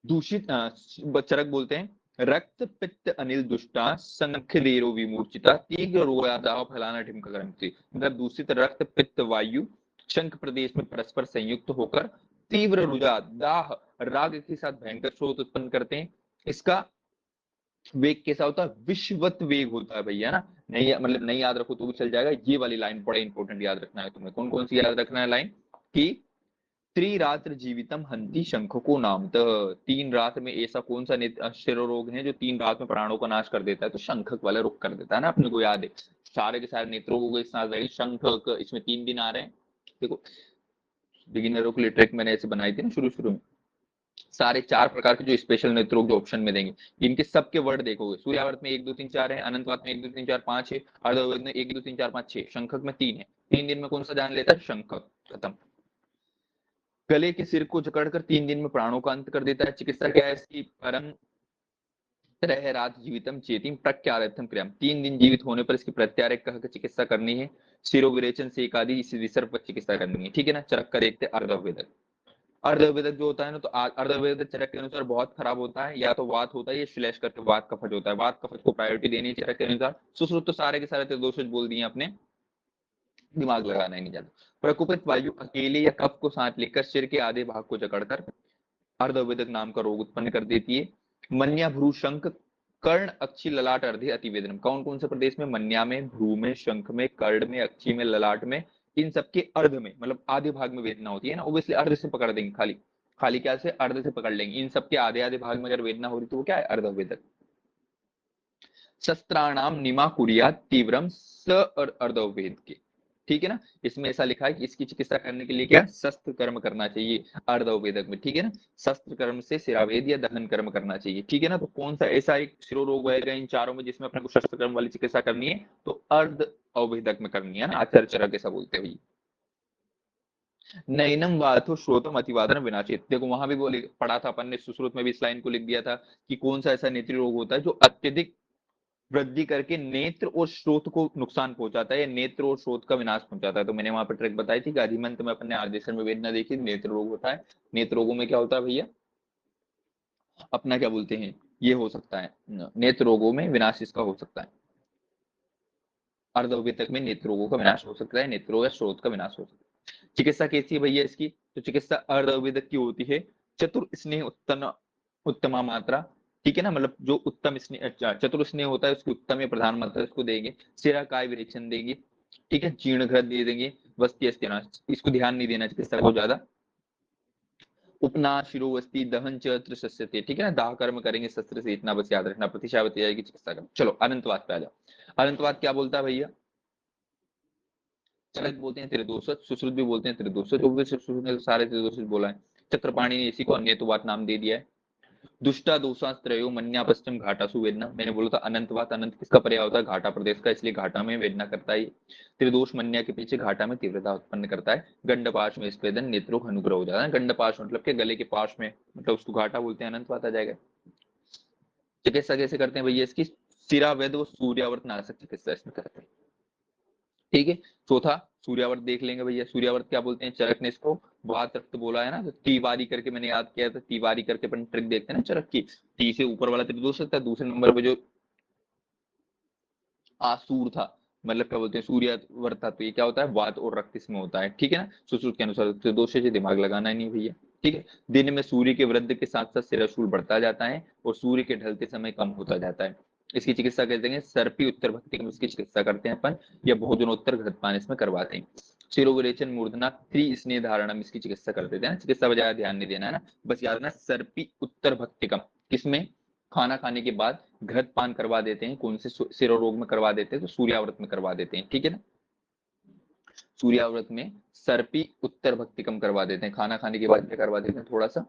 दूषित चरक बोलते हैं रक्त पित्त अनिल दुष्टा संख्यदेरो विमूर्छिता तीव्र रोगादाह फलाना ढिमका ग्रंथि, मतलब दूषित रक्त पित्त वायु शंख प्रदेश में परस्पर संयुक्त होकर तीव्र रुझा दाह राग के साथ भयंकर स्रोत उत्पन्न करते हैं। इसका वेग कैसा होता है, विश्वत वेग होता है भैया ना। नहीं मतलब नहीं याद रखो तो भी चल जाएगा, ये वाली लाइन बड़ा इंपॉर्टेंट याद रखना है तुम्हें। कौन कौन सी याद रखना है लाइन, कि त्रिरात्र जीवितम हंति शंखको नामत, 3 रात में ऐसा कौन सा शिरो रोग है जो 3 रात में प्राणों का नाश कर देता है, तो शंखक वाला रुक कर देता है ना, अपने को याद है। सारे के सारे नेत्रों को इस साथ शंखक, इसमें 3 दिन आ रहे हैं। देखो बिगिनरों के लिए ट्रिक मैंने ऐसे बनाई थी ना शुरू शुरू में, सारे 4 प्रकार के जो स्पेशल नेत्रों के ऑप्शन में देंगे, इनके सबके वर्ड देखोगे, सूर्यावर्त में 1 2 3 4 है, अनंतवात में 1 2 3 4 5 है, अर्धवर्त में 1 2 3 4 5 6, शंखक में 3 है। 3 दिन में कौन सा जान लेता है, शंखक, खत्म। गले के सिर को जकड़कर 3 दिन में प्राणों का अंत कर देता है। चिकित्सा क्या है इसकी, परम त्रय रात जीवितम चेतिम प्रत्यारथम क्रियाम, 3 दिन जीवित होने पर इसकी प्रत्यारक कह कर चिकित्सा करनी है। सिरो विरेचन से एक आदि इस विसर्ग पर चिकित्सा करनी है, ठीक है ना। चरक का देखते अर्धवेदक। अर्धवेदक जो होता है ना, तो अर्धवेदक चरक के अनुसार बहुत खराब होता है, या तो वात होता है या श्लेष करके वात कफज होता है, वात कफज को प्रायोरिटी देनी है चरक के अनुसार। सुश्रुत तो सारे के सारे दोषज बोल दिए अपने, दिमाग लगाना ही नहीं जाता। प्रकुपित वायु अकेले या कफ को साथ लेकर सिर के आधे भाग को जकड़कर अर्धवेदक नाम का रोग उत्पन्न कर देती है। मन्या भ्रू शंख कर्ण अक्षी ललाट अर्धे अतिवेदनम, कौन कौन से प्रदेश में, मन्या में, भ्रू में, शंख में, कर्ण में, अक्षी में, ललाट में, इन सबके अर्ध में, मतलब आधे भाग में वेदना होती है ना, ओब्वियसली अर्ध से पकड़ देंगे, खाली खाली क्या से, अर्ध से पकड़ लेंगे। इन सबके आधे आधे भाग में अगर वेदना हो रही तो वो क्या है, अर्धवेदक। शस्त्राणाम निमा कुरिया तीव्रम स अर्धवेद के, ठीक है ना। इसमें ऐसा लिखा है कि इसकी चिकित्सा करने के लिए क्या, शस्त्र कर्म करना चाहिए अर्धवेदक में, ठीक है ना। शस्त्र कर्म से शिरावेद या दहन कर्म करना चाहिए, ठीक है ना। तो कौन सा ऐसा एक शिरो रोग होगा इन चारों में जिसमें अपने को शस्त्र कर्म वाली चिकित्सा करनी है, तो अर्ध अवेदक में करनी है ना, आचार्य चरक ऐसा बोलते हैं। नैनम वाथो श्रोतम अतिवादन विनाशित, देखो वहां भी बोले पढ़ा था अपन ने, सुश्रुत में भी इस लाइन को लिख दिया था कि कौन सा ऐसा नेत्री रोग होता है जो अत्यधिक वृद्धि करके नेत्र और स्रोत को नुकसान पहुंचाता है, या नेत्र और स्रोत का विनाश पहुंचाता है। तो मैंने वहां पर ट्रिक बताई थी, गाजीमंत में अपने आदेशन में वेदना देखी, नेत्र रोग होता है। नेत्र रोगों में क्या होता है भैया, अपना क्या बोलते हैं, ये हो सकता है, नेत्र रोगों में विनाश इसका हो सकता है, अर्धवेतक में नेत्र रोगों का विनाश हो सकता है, नेत्रों या स्रोत का विनाश हो सकता है। चिकित्सा कैसी है भैया इसकी, तो चिकित्सा अर्धवेदक की होती है। चतुर स्नेह उत्तम उत्तमा मात्रा, ठीक है ना, मतलब जो उत्तम स्नेह, चतुर स्नेह होता है उसकी उत्तम या प्रधान मात्रा इसको देंगे। सिरा काय विरेचन देंगे, ठीक है, जीर्ण घृत दे देंगे। वस्ती अस्त्यनाश, इसको ध्यान नहीं देना चिकित्सा को ज्यादा। उपना शिरोवस्ती दहन चत्र सस्यते, ठीक है ना, दाह कर्म करेंगे शस्त्र से, इतना बस याद रखना, प्रतिशावती जाएगी चिकित्सा का। चलो अनंतवाद पे आ जाओ। अनंतवाद क्या बोलता है भैया, चरक बोलते हैं त्रिदोषज, सुश्रुत भी बोलते हैं त्रिदोषज, सुश्रुत ने तो सारे त्रिदोषज बोला है। चक्रपाणी ने इसी को अन्यतवात नाम दे दिया है। दुष्टा दोषास्त्रयो मन्या पश्चिम घाटासु वेदना, मैंने बोला था अनंतवात, अनंत किसका पर्याय होता है, घाटा प्रदेश का, इसलिए घाटा में वेदना करता है। त्रिदोष मन्या के पीछे घाटा में तीव्रता उत्पन्न करता है। गंडपाश में स्वेदन, नेत्रों का अनुग्रह हो जाता है। गंडपाश मतलब के गले के पास में, मतलब उसको घाटा बोलते हैं, अनंतवात आ जाएगा। चिकित्सा कैसे करते हैं भैया इसकी, सिरावेद व सूर्यावर्त नाशक चिकित्सा इसमें करते हैं, ठीक है। चौथा सूर्यावर्त देख लेंगे भैया, सूर्यावर्त क्या बोलते हैं, चरक ने इसको वात रक्त बोला है ना, तो तिवारी करके मैंने याद किया था, तिवारी करके अपन ट्रिक देखते हैं ना चरक की, टी से ऊपर वाला त्रिदोष था, दूसरे नंबर पे जो आसूर था, मतलब क्या बोलते हैं सूर्यावर्त, तो ये क्या होता है, वात और रक्त इसमें होता है, ठीक है ना। सुश्रुत के अनुसार तो दोष से दिमाग लगाना ही नहीं भैया, ठीक है। दिन में सूर्य के वृद्धि के साथ साथ सिराशूल बढ़ता जाता है और सूर्य के ढलते समय कम होता जाता है। इसकी चिकित्सा कहते हैं सर्पी उत्तर भक्ति में, इसकी चिकित्सा करते हैं अपन, या भोजनोत्तर घृतपान इसमें करवाते हैं। शिरोविरेचन मूर्धना स्नेह धारणम, इसकी चिकित्सा कर देते हैं। चिकित्सा बजाय ध्यान नहीं देना है ना, बस याद रखना सर्पी उत्तर भक्तिकम, किसमें, खाना खाने के बाद घृत पान करवा देते हैं। कौन से सिरो रोग में करवा देते हैं, तो सूर्याव्रत में करवा देते हैं, ठीक है ना। सूर्याव्रत में सर्पी उत्तर भक्तिकम करवा देते हैं, खाना खाने के बाद क्या करवा देते हैं, थोड़ा सा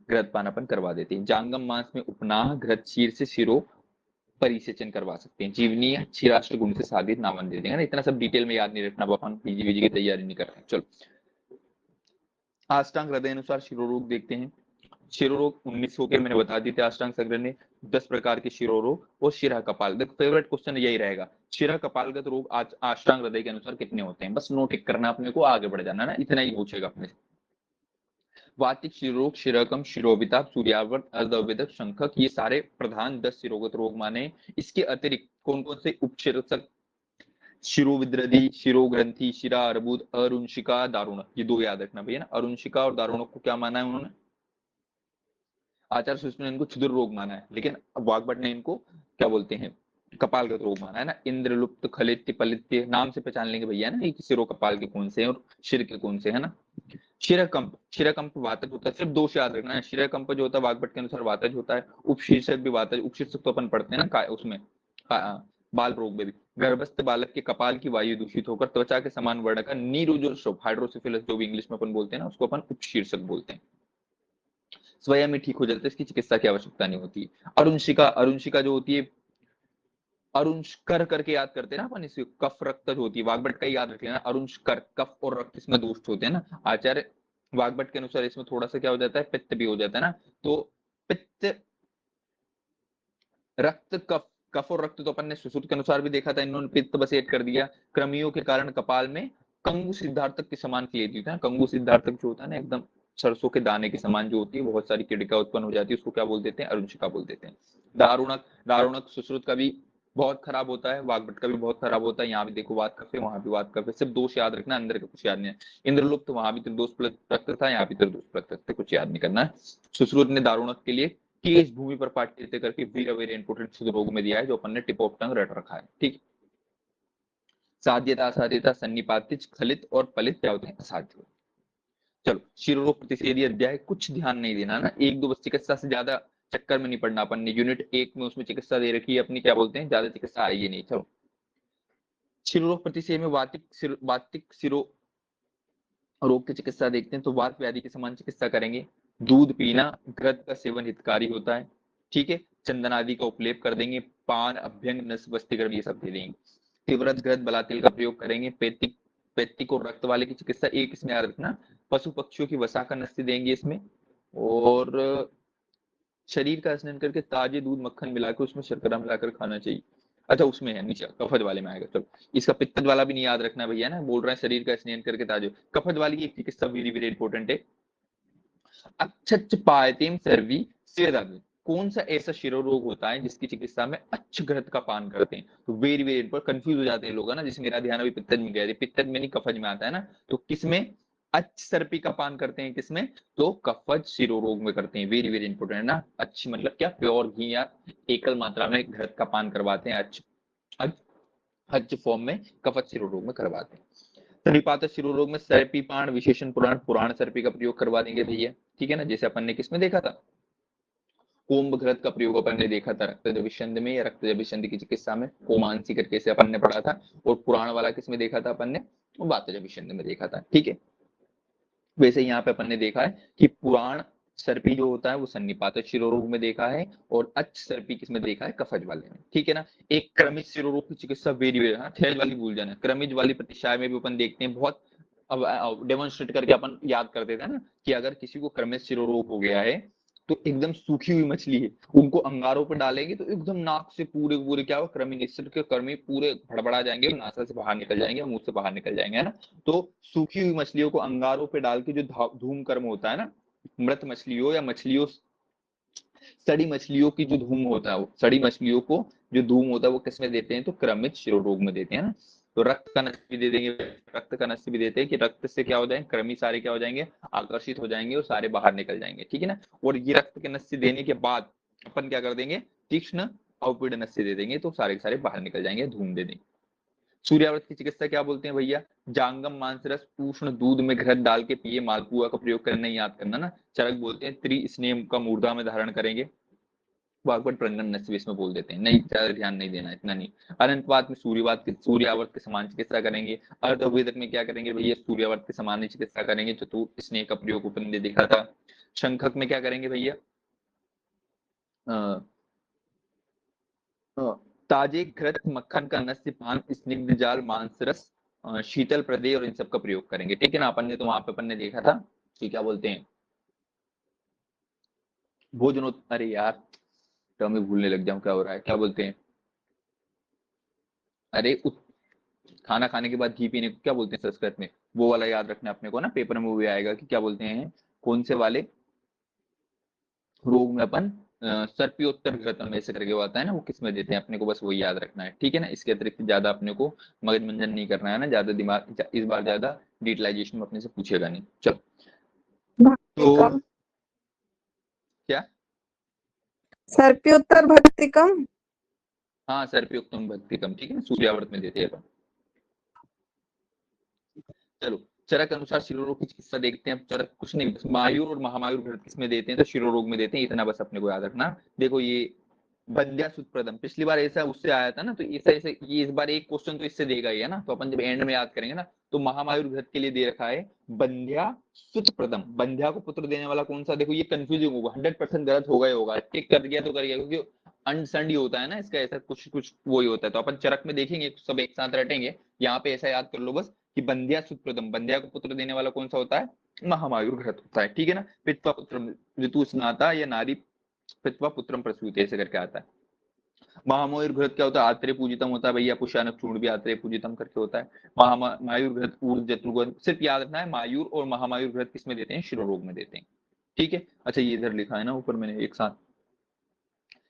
घृत पान अपन करवा देते हैं। जांगम मास में उपनाह घृत क्षीर से शिरो परिसेचन करवा सकते हैं। जीवनीय क्षीराष्ट्र गुण से साधित नामन दे देंगे ना, इतना सब डिटेल में याद नहीं रखना, अपन पीजी वीजी की तैयारी नहीं कर रहे हैं। चलो अष्टांग हृदय अनुसार शिरोरोग देखते हैं। शिरोरोग 19 हो के मैंने बता दी थे अष्टांग संग्रह ने, 10 प्रकार के शिरोरोग और शिरा कपाल। देखो फेवरेट क्वेश्चन यही रहेगा, शिरा कपालगत रोग अष्टांग हृदय के अनुसार कितने होते हैं, बस नोट टिक करना अपने को, आगे बढ़ जाना ना, इतना ही पूछेगा अपने से। वातिक शिरोग, शिराकम, शिरोविताप, सूर्यावर्त, अर्धविदक, शंखक, ये सारे प्रधान 10 शिरोगत रोग माने। इसके अतिरिक्त कौन कौन से उपशिरसक, शिरोविद्रदी, शिरोग्रंथि, शिरा अर्बुद, अरुंशिका, दारुणक, ये दो याद रखना भैया ना। अरुंशिका और दारुणक को क्या माना है उन्होंने, आचार्य सुश्रुत ने इनको क्षुद्र रोग माना है, लेकिन वाग्भट ने इनको क्या बोलते हैं, कपालगत रोग माना है ना। इंद्रलुप्त, खलित्य, पलित्य, नाम से पहचान लेंगे भैया ना, ये सिरो कपाल के कौन से हैं और शिर के कौन से है ना। शिराकंप, शिराकंप वातज होता है, सिर्फ दोष याद रखना है। शिराकंप जो होता है वाग्भट के अनुसार वातज होता है। उपशीर्षक भी वातज, उपशीर्षक तो अपन पढ़ते हैं ना उसमें बाल रोग में भी। गर्भस्थ बालक के कपाल की वायु दूषित होकर त्वचा के समान वर्ण का नीरोजोल हाइड्रोसिफिलस, जो भी इंग्लिश में अपन बोलते हैं ना, उसको अपन उपशीर्षक बोलते हैं, स्वयं में ठीक हो जाता है, इसकी चिकित्सा की आवश्यकता नहीं होती। अरुंशिका, अरुंशिका जो होती है, अरुंशकर करके याद करते हैं ना अपन, इसे कफ रक्त जो होती है, वाग्भट का याद रख लेना, अरुंशकर, कफ और रक्त इसमें दोष होते हैं ना। आचार्य वाग्भट के अनुसार इसमें थोड़ा सा क्या हो जाता है, पित्त भी हो जाता है ना। तो पित्त, रक्त, कफ, कफ और रक्त तो अपन ने सुश्रुत के अनुसार भी देखा था, इन्होंने पित्त बस ऐड कर दिया। कृमियों के कारण कपाल में कंगु सिद्धार्थक के समान क्लेद होता है। कंगु सिद्धार्थक जो होता है ना, एकदम सरसों के दाने के समान जो होती है, बहुत सारी किडिका उत्पन्न हो जाती है, उसको क्या बोल देते हैं, अरुंशिका बोल देते हैं। दारुणक, दारुणक सुश्रुत का भी बहुत खराब होता है, वाग्भट का भी बहुत खराब होता है। यहाँ भी देखो वात कफ है, वहां भी वात कफ है, सिर्फ दोष याद रखना, अंदर का कुछ याद नहीं है। इंद्रलुप्त, वहां भी त्रिदोष रक्त था, यहाँ भी त्रिदोष रक्त, कुछ याद नहीं करना है। सुश्रुत ने दारुणक के लिए केश भूमि पर पाठ्यते करके वेरी वेरी इंपोर्टेंट शुद्ध रोग में दिया है, जो अपन ने टिप ऑफ टंग रट रखा है, ठीक। साध्यता, असाध्यता, सन्निपातिज, खलित और पलित क्या होते हैं, असाध्य। चलो शिरोरोग प्रतिषेधी अध्याय, कुछ ध्यान नहीं देना ना, एक दो बस चिकित्सा से ज्यादा चक्कर में नहीं पड़ना। अपन ने यूनिट 1 में उसमें चिकित्सा दे रखी है अपनी, क्या बोलते हैं, ज्यादा चिकित्सा आएगी नहीं। चलो शिरोरोग प्रतिषेध में वातिक शिरो रोग की चिकित्सा देखते हैं, तो वात व्याधि के समान चिकित्सा करेंगे। दूध पीना, घृत का सेवन हितकारी होता है, ठीक है। चंदन आदि का उपलेप कर देंगे, पान, अभ्यंग, नस, ये सब दे देंगे। तीव्रत घृत बलातेल का प्रयोग करेंगे। पैतिक, पैतिक और रक्त वाले की चिकित्सा एक इसमें याद रखना, पशु पक्षियों की वसा का नस्य देंगे इसमें। और शरीर का स्नान करके ताजे दूध मक्खन मिलाकर उसमें शर्करा मिलाकर खाना चाहिए। अच्छा उसमें है नीचे कफज वाले में आएगा, चलो। इसका पित्तज वाला भी नहीं याद रखना भैया ना, बोल रहे हैं शरीर का स्नान करके ताजे। कफज वाली की चिकित्सा वेरी वेरी इंपॉर्टेंट है। अच्छ पायतेम सर्वी सेदाग्नि, कौन सा ऐसा शिरोरोग होता है जिसकी चिकित्सा में अच्छ घृत का पान करते हैं, तो वेरी वेरी इंपॉर्टेंट। कंफ्यूज हो जाते हैं लोग है ना, जिसमें मेरा ध्यान अभी पित्तज में गया, पित्तज में नहीं कफज में आता है ना। तो किसमें अच्छ सर्पी का पान करते हैं, किसमें, तो कफज शिरोरोग में करते हैं, वेरी वेरी इंपॉर्टेंट है ना। अच्छी मतलब क्या, प्योर घी या एकल मात्रा में घृत का पान करवाते हैं, अच्छ अच्छ फॉर्म में कफज शिरोरोग में करवाते हैं। सन्निपात शिरोरोग में सर्पी पान, विशेषण पुराण, पुराण सर्पी का प्रयोग करवा देंगे भैया, ठीक है ना। जैसे अपन ने किसमें देखा था, कोम्ब घृत का प्रयोग अपन ने देखा था रक्त जभिषंध में, या रक्त जभिषंध की चिकित्सा में कोमांसी करके से अपन ने पढ़ा था। और पुराण वाला किसमें देखा था अपन ने, वात जभिषंध में देखा था, ठीक है। वैसे यहाँ पे अपन ने देखा है कि पुराण सर्पी जो होता है वो सन्निपात शिरोरोग में देखा है, और अच्छ सर्पी किसमें देखा है, कफज वाले में, ठीक है ना। एक क्रमिक शिरोरोग की चिकित्सा वेरी वेरी, हाँ थैल वाली भूल जाना, क्रमिक वाली प्रतिशाय में भी अपन देखते हैं बहुत। अब डेमोन्स्ट्रेट करके अपन याद कर देते हैं ना, कि अगर किसी को क्रमिक शिरोरोग हो गया है, तो एकदम सूखी हुई मछली है, उनको अंगारों पे डालेंगे तो एकदम नाक से पूरे पूरे क्या हो, कृमि निश्चित के कर्मी पूरे भड़बड़ा जाएंगे, नासा से बाहर निकल जाएंगे, मुंह से बाहर निकल जाएंगे, है ना। तो सूखी हुई मछलियों को अंगारों पे डाल के जो धूम कर्म होता है ना, मृत मछलियों या मछलियों सड़ी मछलियों की जो धूम होता है, सड़ी मछलियों को जो धूम होता है वो किसमें देते हैं, तो क्रमित शिरोरोग में देते हैं ना। तो रक्त का नस्य भी दे देंगे, रक्त का नस्य भी देते हैं कि रक्त से क्या हो जाएंगे, कृमि सारे क्या हो जाएंगे, आकर्षित हो जाएंगे और सारे बाहर निकल जाएंगे, ठीक है ना। और ये रक्त के नस्य देने के बाद अपन क्या कर देंगे, तीक्ष्ण अवपीड़ नस्य दे देंगे, तो सारे के सारे बाहर निकल जाएंगे, धूम दे देंगे। सूर्यावर्त की चिकित्सा क्या बोलते हैं भैया, जांगम मांसरस उष्ण दूध में घृत डाल के पिए, मालपुआ का प्रयोग करना, याद करना ना। चरक बोलते हैं त्रिस्नेम का मूर्धा में धारण करेंगे, वाग्भट प्रंगन नस्य इसमें बोल देते हैं, नहीं ज्यादा ध्यान नहीं देना, इतना नहीं। अनंतवात में सूर्यावर्त के समान चिकित्सा करेंगे। अर्धवेदक में क्या करेंगे भैया, सूर्यावर्त के समान ही चिकित्सा करेंगे, चतुर स्नेह का प्रयोग ऊपर ने देखा था। शंखक में क्या करेंगे भैया, ताजे घृत मक्खन का नस्य पान, स्निग्ध जाल मांस रस, शीतल प्रदेय और इन सब का प्रयोग करेंगे, ठीक है ना। अपन ने तो वहां पे अपन ने देखा था कि क्या बोलते हैं, भोजनो, अरे यार टर्म में भूलने लग जाऊं, क्या हो रहा है, क्या बोलते हैं, अरे खाना खाने के बाद घी पीने को क्या बोलते हैं संस्कृत में, वो वाला याद रखना अपने को ना, पेपर में वो भी आएगा कि क्या बोलते हैं, कौन से वाले रोग में अपन सर्पियोत्तर घृतम ऐसे करके वो आता है ना, वो किस में देते हैं अपने को, बस वही याद रखना है, ठीक है ना। इसके अतिरिक्त ज्यादा अपने को मगज मंजन नहीं करना है ना, ज्यादा दिमाग इस बार ज्यादा डिटेलाइजेशन में अपने से पूछेगा नहीं, चलो। तो भक्तिकम, क्या, सर्प्योत्तर भक्तिकम। हाँ सर्पयुक्तम भक्तिकम, ठीक है ना, सूर्यावर्त में देते हैं अपन। चलो, चरक अनुसार शिरोरोग की चिकित्सा देखते हैं। चरक कुछ नहीं, बस मायूर और महामायूर घृत किसमें देते हैं, तो शिरोरोग में देते हैं, इतना बस अपने को याद रखना। देखो ये बंध्या सुप्रदम, पिछली बार ऐसा उससे आया था ना, तो ऐसा ऐसे ये इस बार एक क्वेश्चन तो इससे देगा ही है ना, तो अपन जब एंड में याद करेंगे ना, तो महामायुर घृत के लिए दे रखा है बंध्या सुतप्रदम, बंध्या को पुत्र देने वाला कौन सा, देखो ये कंफ्यूजिंग होगा, 100% गलत होगा ही होगा, टिक कर दिया तो कर गया, क्योंकि अंड संड ही होता है ना इसका, ऐसा कुछ कुछ वो ही होता है, तो अपन चरक में देखेंगे सब एक साथ रटेंगे। यहाँ पे ऐसा याद कर लो बस कि बंध्या सुप्रदम, बंध्या को पुत्र देने वाला कौन सा होता है, महामायुर घृत होता है, ठीक है ना। पित्वा पुत्र ऋतु स्नाता या नारी पित्वा पुत्रम प्रसूति ऐसे करके आता है। महामयूर घृत क्या होता है, आत्रेय पूजितम होता है भैया, पुष्यानक चूर्ण भी आत्रेय पूजितम करके होता है। मायूर घृत ऊर्ज जत्रुगन, सिर्फ याद रखना है मायूर और महामायूर घृत किसमें देते हैं, शिरोरोग में देते हैं, ठीक है। अच्छा ये इधर लिखा है ना ऊपर मैंने एक साथ,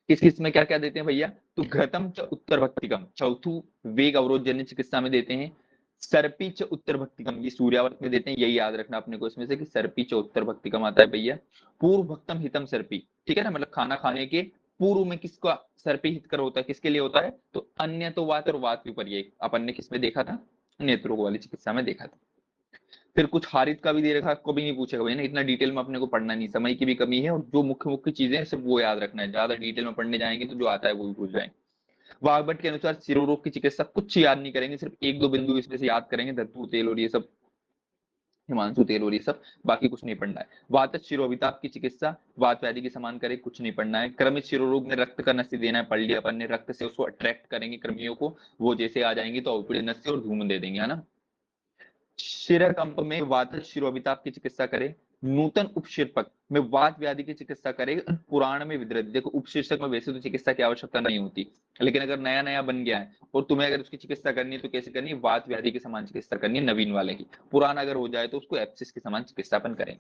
किस किस में क्या क्या देते हैं भैया, तो घृतम च उत्तर भक्तिकम, चौथु वेग अवरोध जन्य चिकित्सा में देते हैं। सर्पी च उत्तर भक्तिकम, ये सूर्यावर्त में देते हैं, यही याद रखना अपने को इसमें से कि सर्पी च उत्तर भक्तिकम आता है भैया। पूर्व भक्तम हितम सर्पी, ठीक है ना, मतलब खाना खाने के पूर्व में किसका सर्पी हितकर होता है, किसके लिए होता है, तो अन्य तो वात और वात विपर्य अपन ने किसमें देखा था, नेत्रों वाली चिकित्सा में देखा था। फिर कुछ हारित का भी दे रखा, कभी नहीं पूछेगा भैया ना, इतना डिटेल में अपने को पढ़ना नहीं, समय की भी कमी है, और जो मुख्य मुख्य चीजें हैं सिर्फ वो याद रखना है, ज्यादा डिटेल में पढ़ने जाएंगे तो जो आता है वो भी भूल जाएंगे। वाग्भट के अनुसार शिरोरोग की चिकित्सा कुछ याद नहीं करेंगे, सिर्फ एक दो बिंदु इसमें से याद करेंगे, धतूर तेल और ये सब, हिमांशु तेल और ये सब, बाकी कुछ नहीं पढ़ना है। वात शिरोविताप की चिकित्सा वात व्याधि के समान करे, कुछ नहीं पढ़ना है। क्रमित शिरोरोग में रक्त का नस्य देना है, पढ़ लिया अपन ने, रक्त से उसको अट्रैक्ट करेंगे कृमियों को, वो जैसे आ जाएंगे तो अवपीड़ नस्य और धूम दे देंगे, है ना। शिरकंप में वात शिरोविताप की चिकित्सा करे। नूतन उपशीर्पक में वात व्याधि की चिकित्सा करे, पुराण में विदृत, देखो उपशीर्षक में वैसे तो चिकित्सा की आवश्यकता नहीं होती, लेकिन अगर नया नया बन गया है और तुम्हें अगर उसकी चिकित्सा करनी है तो कैसे करनी है, वात व्याधि के समान चिकित्सा करनी है, नवीन वाले की। पुराना अगर हो जाए तो उसको एप्सिस के समान चिकित्सा अपन करें।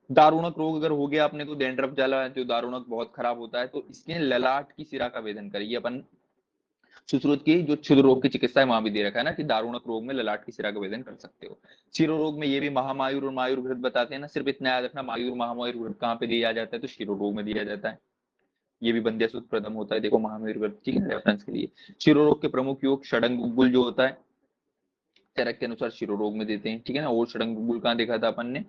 दारुणक रोग अगर हो गया अपने को, डेंड्रफ जाला जो दारुणक बहुत खराब होता है, तो इसके ललाट की सिरा का वेदन करिए अपन। सुश्रुत की जो क्षुद्र रोग की चिकित्सा है वहां भी दे रखा है ना कि दारुणक रोग में ललाट की सिरा का वेदन कर सकते हो। शिरो रोग में ये भी महामायुर और मायुर घृत बताते हैं ना, सिर्फ इतना याद रखना, मायुर महामायुर घृत कहाँ पे दिया जाता है, तो शिरो रोग में दिया जाता है। ये भी बंध्या सूत्र प्रदम होता है, देखो महामायुर घृत, ठीक है रेफरेंस के लिए। शिरो रोग के प्रमुख योग षडंग जो होता है, चरक के अनुसार शिरोरोग में देते हैं, ठीक है ना। और षडंग कहाँ देखा था अपन ने,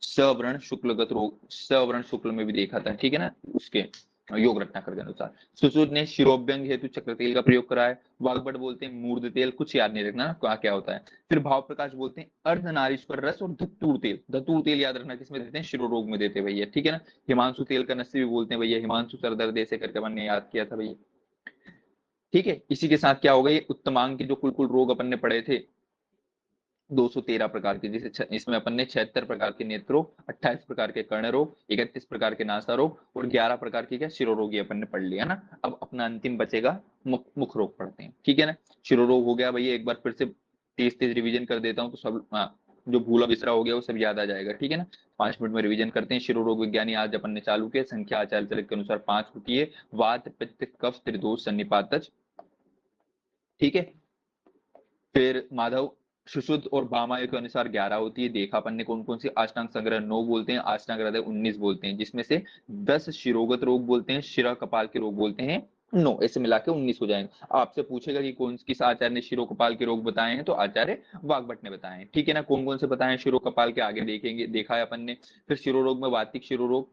सवर्ण शुक्लगत रोग, सवर्ण शुक्ल में भी देखा था, ठीक है ना, उसके योग रत्नाकर के अनुसार। सुश्रुत ने शिरोभ्यंग हेतु चक्र तेल का प्रयोग करा है। वाग्भट बोलते हैं मूर्ध तेल, कुछ याद नहीं रखना क्या क्या होता है। फिर भाव प्रकाश बोलते हैं अर्धनारीश्वर रस और धतूर तेल, धतूर तेल याद रखना किसमें देते हैं, शिरोरोग में देते हैं भैया, ठीक है ना। हिमांशु तेल का नस्य भी बोलते हैं भैया, हिमांशु सरदर्द ऐसे करके अपन ने याद किया था भैया, ठीक है। इसी के साथ क्या हो गई, उत्तमांग के जो कुल कुल रोग अपन ने पढ़े थे 213 प्रकार के, जैसे इसमें अपन ने 76 प्रकार के नेत्र, 28 प्रकार के कर्ण रोग, 31 प्रकार के नासा रोग और 11 प्रकार के क्या शिरोरोग, अपन ने पढ़ लिया ना। अब अपना अंतिम बचेगा मुख रोग पढ़ते हैं, ठीक है ना। शिरोरोग हो गया भैया, एक बार फिर से तेज तेज रिवीजन कर देता हूँ तो सब जो भूला बिसरा हो गया वो सब याद आ जाएगा, ठीक है ना। 5 मिनट में रिवीजन करते हैं। शिरोरोग विज्ञानी आज अपन ने चालू किया, संख्या आचार्य चरक के अनुसार 5 होती है, वात पित्त कफ त्रिदोष सन्निपातज, ठीक है। फिर माधव सुश्रुत और भामायु के अनुसार 11 होती है। देखा अपन ने कौन कौन सी। अष्टांग संग्रह 9 बोलते हैं, अष्टांग हृदय 19 बोलते हैं, जिसमें से 10 शिरोगत रोग बोलते हैं, शिरा कपाल के रोग बोलते हैं 9, ऐसे मिला के 19 हो जाएंगे। आपसे पूछेगा कि कौन किस आचार्य ने शिरो कपाल के रोग बताए हैं, तो आचार्य वाग्भट ने बताए हैं, ठीक है ना। कौन कौन से बताए हैं शिरो कपाल के, आगे देखेंगे, देखा है अपन ने। फिर शिरोरोग में वातिक शिरोरोग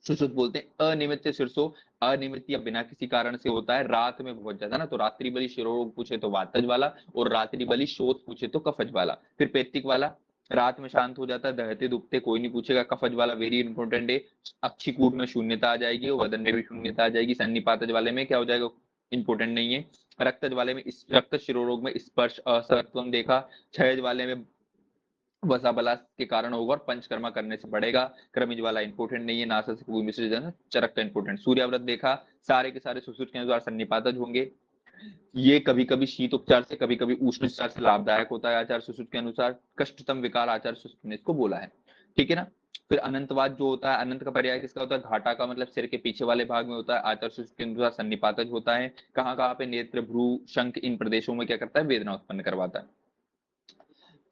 सुश्रुत बोलते हैं, अनियमित शीर्षो, अनियमित या बिना किसी कारण से होता है रात में बहुत ज्यादा ना, तो रात्रि बलि शिरोरोग पूछे तो वातज वाला, और रात्रि बलि शोथ पूछे तो कफज वाला। फिर पैतृक वाला रात में शांत हो जाता है, दहते दुखते कोई नहीं पूछेगा। कफज वाला वेरी इंपॉर्टेंट है, अक्षिकूट में शून्यता आ जाएगी और वदन में भी शून्यता आ जाएगी। सन्निपातज वाले में क्या हो जाएगा, इंपॉर्टेंट नहीं है। रक्तज वाले में, रक्त शिरोरोग में स्पर्श असहत्वम देखा। क्षयज वाले में वसा बला के कारण होगा और पंचकर्मा करने से बढ़ेगा। क्रमिज वाला इंपोर्टेंट नहीं है, नासा से कोई मिश्रण चरक का इंपोर्टेंट। सूर्याव्रत देखा, सारे के सारे सुश्रुत के अनुसार सन्निपातज होंगे। ये कभी कभी शीत उपचार से, कभी कभी उष्ण उपचार से लाभदायक होता है आचार्य सुश्रुत के अनुसार। कष्टतम विकार आचार्य सुश्रुत ने इसको बोला है, ठीक है ना। फिर अनंतवाद जो होता है, अनंत का पर्याय किसका होता है, घाटा का, मतलब सिर के पीछे वाले भाग में होता है। आचार्य सुश्रुत के अनुसार सन्निपातज होता है। कहाँ कहाँ पे, नेत्र भ्रू शंख इन प्रदेशों में क्या करता है, वेदना उत्पन्न करवाता है।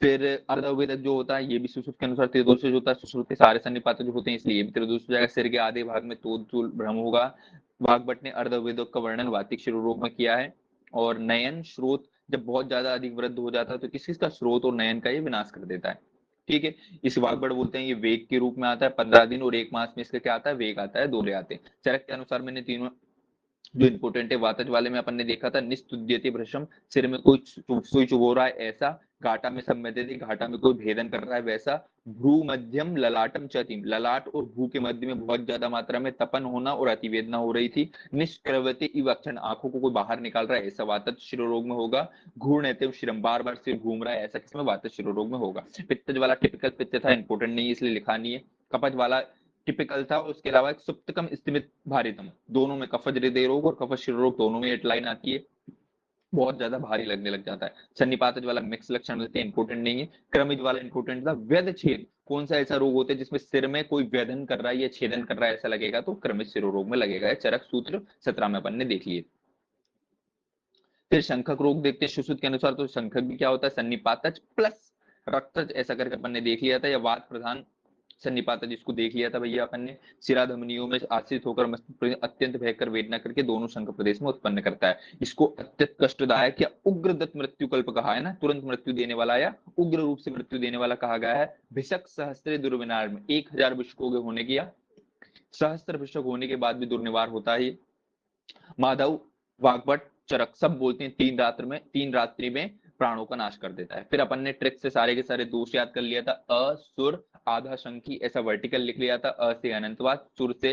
फिर अर्धवेदक जो होता है ये भी सुश्रुत के अनुसार त्रिदोषज होता है। सुश्रुत के सारे सन्निपात जो होते हैं इसलिए ये भी त्रिदोष हो जाएगा। सिर के आधे भाग में तोड़ भ्रम होगा। वाग्भट ने अर्धवेदक का वर्णन वातिक शिरोरोग में किया है। और नयन स्रोत जब बहुत ज्यादा अधिक वृद्ध हो जाता है तो किस किसका स्रोत और नयन का ये विनाश कर देता है, ठीक है। इस वाग्भट बोलते हैं ये वेग के रूप में आता है, 15 दिन और 1 मास में इसका क्या आता है, वेग आता है, दोहरे आते हैं। चरक के अनुसार मैंने तीनों जो इंपोर्टेंट है, वातज वाले में अपन ने देखा था, निस्तुद्यते भृशम, सिर में कोई सुई चुभो रहा है ऐसा। घाटा में संवेदते, घाटा में कोई भेदन कर रहा है वैसा। भ्रू मध्यम ललाटम चतिम, ललाट और भ्रू के मध्य में बहुत ज्यादा मात्रा में तपन होना और अतिवेदना हो रही थी। निष्क्रवते इवक्षण, आंखों को कोई बाहर निकाल रहा है ऐसा वातज शिरोरोग में होगा। घूर्णयते शिरम, बार बार सिर घूम रहा है ऐसा किसमें, वातज शिरोरोग में होगा। पित्तज वाला टिपिकल पित्त था, इंपोर्टेंट नहीं है इसलिए लिखा नहीं है। कपज वाला टिपिकल था, उसके अलावा एक सुप्तकम स्तिमित भारितम, दोनों में कफज हृदय रोग और कफज शिरो रोग दोनों में हेडलाइन आती है, बहुत ज्यादा भारी लगने लग जाता है। सन्निपातज वाला मिक्स लक्षण मिलते हैं, इंपोर्टेंट नहीं है। क्रमिज वाला इंपोर्टेंट था। व्यध छेद, कौन सा ऐसा रोग होता है जिसमें सिर में कोई व्यधन कर रहा है या छेदन कर रहा है ऐसा लगेगा, तो क्रमिज शिरो रोग में लगेगा। चरक सूत्र 17 में अपन ने देख लिए। फिर शंखक रोग देखते हैं सुश्रुत के अनुसार, तो शंखक भी क्या होता है, सन्निपातज प्लस रक्तज, ऐसा करके अपन ने देख लिया था। या वात प्रधान सन्निपात जिसको देख लिया था भैया अपन ने। शिरा धमनियों में आश्रित होकर मस्तिष्क अत्यंत भयंकर वेदना करके दोनों शंख प्रदेश में उत्पन्न करता है। इसको अत्यंत कष्टदायक या उग्रदत्त मृत्यु कल्प कहा है ना, तुरंत मृत्यु देने वाला या उग्र रूप से मृत्यु देने वाला कहा गया है। भिषक सहस्त्र दुर्विनार में 1000 भिषकों के होने की या सहस्त्र भिषक होने के बाद भी दुर्निवार होता है। माधव वाग्भट चरक सब बोलते हैं 3 रात्रि में प्राणों का नाश कर देता है। फिर अपन ने ट्रिक से सारे के सारे दोष याद कर लिया था। असुर आधा शंकी ऐसा वर्टिकल लिख लिया था, अ से अनंतवाद, सुर से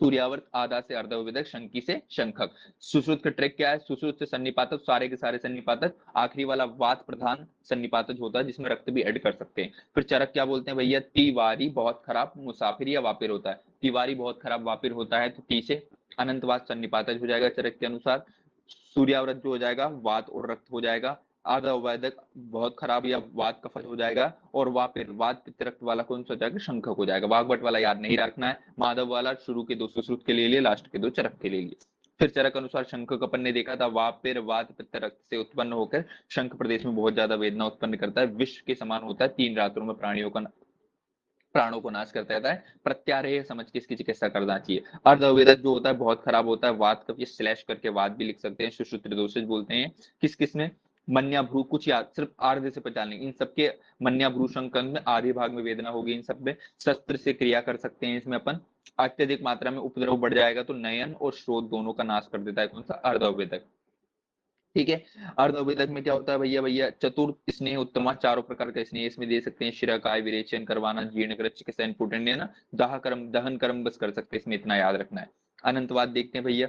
सूर्यावर्त, आधा से अर्धविदक, शंकी से शंखक। सुश्रुत का ट्रिक क्या है, सुश्रुत से सन्निपातक, सारे के सारे सन्निपातक, आखिरी वाला वात प्रधान सन्निपातक होता है जिसमें रक्त भी ऐड कर सकते हैं। फिर चरक क्या बोलते हैं भैया, तिवारी बहुत खराब मुसाफिर या वापिर होता है। तिवारी बहुत खराब वापिर होता है, तो टी से अनंतवाद सन्निपातक हो जाएगा चरक के अनुसार। सूर्याव्रत जो हो जाएगा वात और रक्त हो जाएगा। आधा वैदक बहुत खराब या वात कफज हो जाएगा। और वापिर वात पित्त रक्त वाला कौन सा हो जाएगा, शंखक हो जाएगा। वाग्भट वाला याद नहीं रखना है। माधव वाला शुरू के 2 सुश्रुत के लिए, लास्ट के 2 चरक के लिए। फिर चरक अनुसार शंखक अपन ने देखा था, वापिर वात पित्त रक्त से उत्पन्न होकर शंख प्रदेश में बहुत ज्यादा वेदना उत्पन्न करता है, विष के समान होता है, 3 रात्रों में प्राणों को नाश करता रहता है। प्रत्यारेय समझ के इसकी चिकित्सा करना चाहिए। अर्धवेदक जो होता है बहुत खराब होता है, वात का स्लैश करके वात भी लिख सकते हैं। सुश्रुत त्रिदोषज बोलते हैं। किस किस में, मन्या भ्रू, कुछ याद सिर्फ आर्ध से पहचान इन सबके। मन्या भ्रू शंकन में आधे भाग में वेदना होगी इन सब में, शस्त्र से क्रिया कर सकते हैं इसमें अपन। अत्यधिक मात्रा में उपद्रव बढ़ जाएगा तो नयन और स्रोत दोनों का नाश कर देता है कौन सा, अर्धवेदक, ठीक है। अर्धवेदक में क्या होता है भैया, चतुर्थ स्नेह उत्तम, चारों प्रकार का स्नेह इसमें दे सकते हैं। शिराकाय विरेचन करवाना, जीर्ण कर चिकित्सा इंपोर्टेंट है ना। दाह कर्म दहन कर्म बस कर सकते हैं इसमें, इतना याद रखना है। अनंतवाद देखते हैं भैया।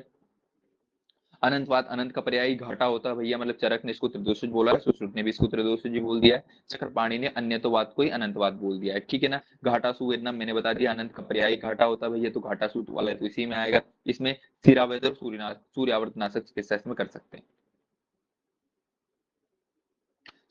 अनंतवाद, अनंत का पर्याय घाटा होता है भैया, मतलब चरक ने इसको त्रिदोषज बोला है, सुश्रुत ने भी इसको त्रिदोषज बोल दिया है। चक्रपाणी ने अन्यतवाद को ही अनंतवाद बोल दिया है, ठीक है ना। घाटा सुवेदना मैंने बता दिया, अनंत का पर्याय घाटा होता है भैया, तो घाटा सूत वाला तो इसी में आएगा। इसमें सिरावेद और सूर्यावर्त नाशक चिकित्सा इसमें कर सकते हैं।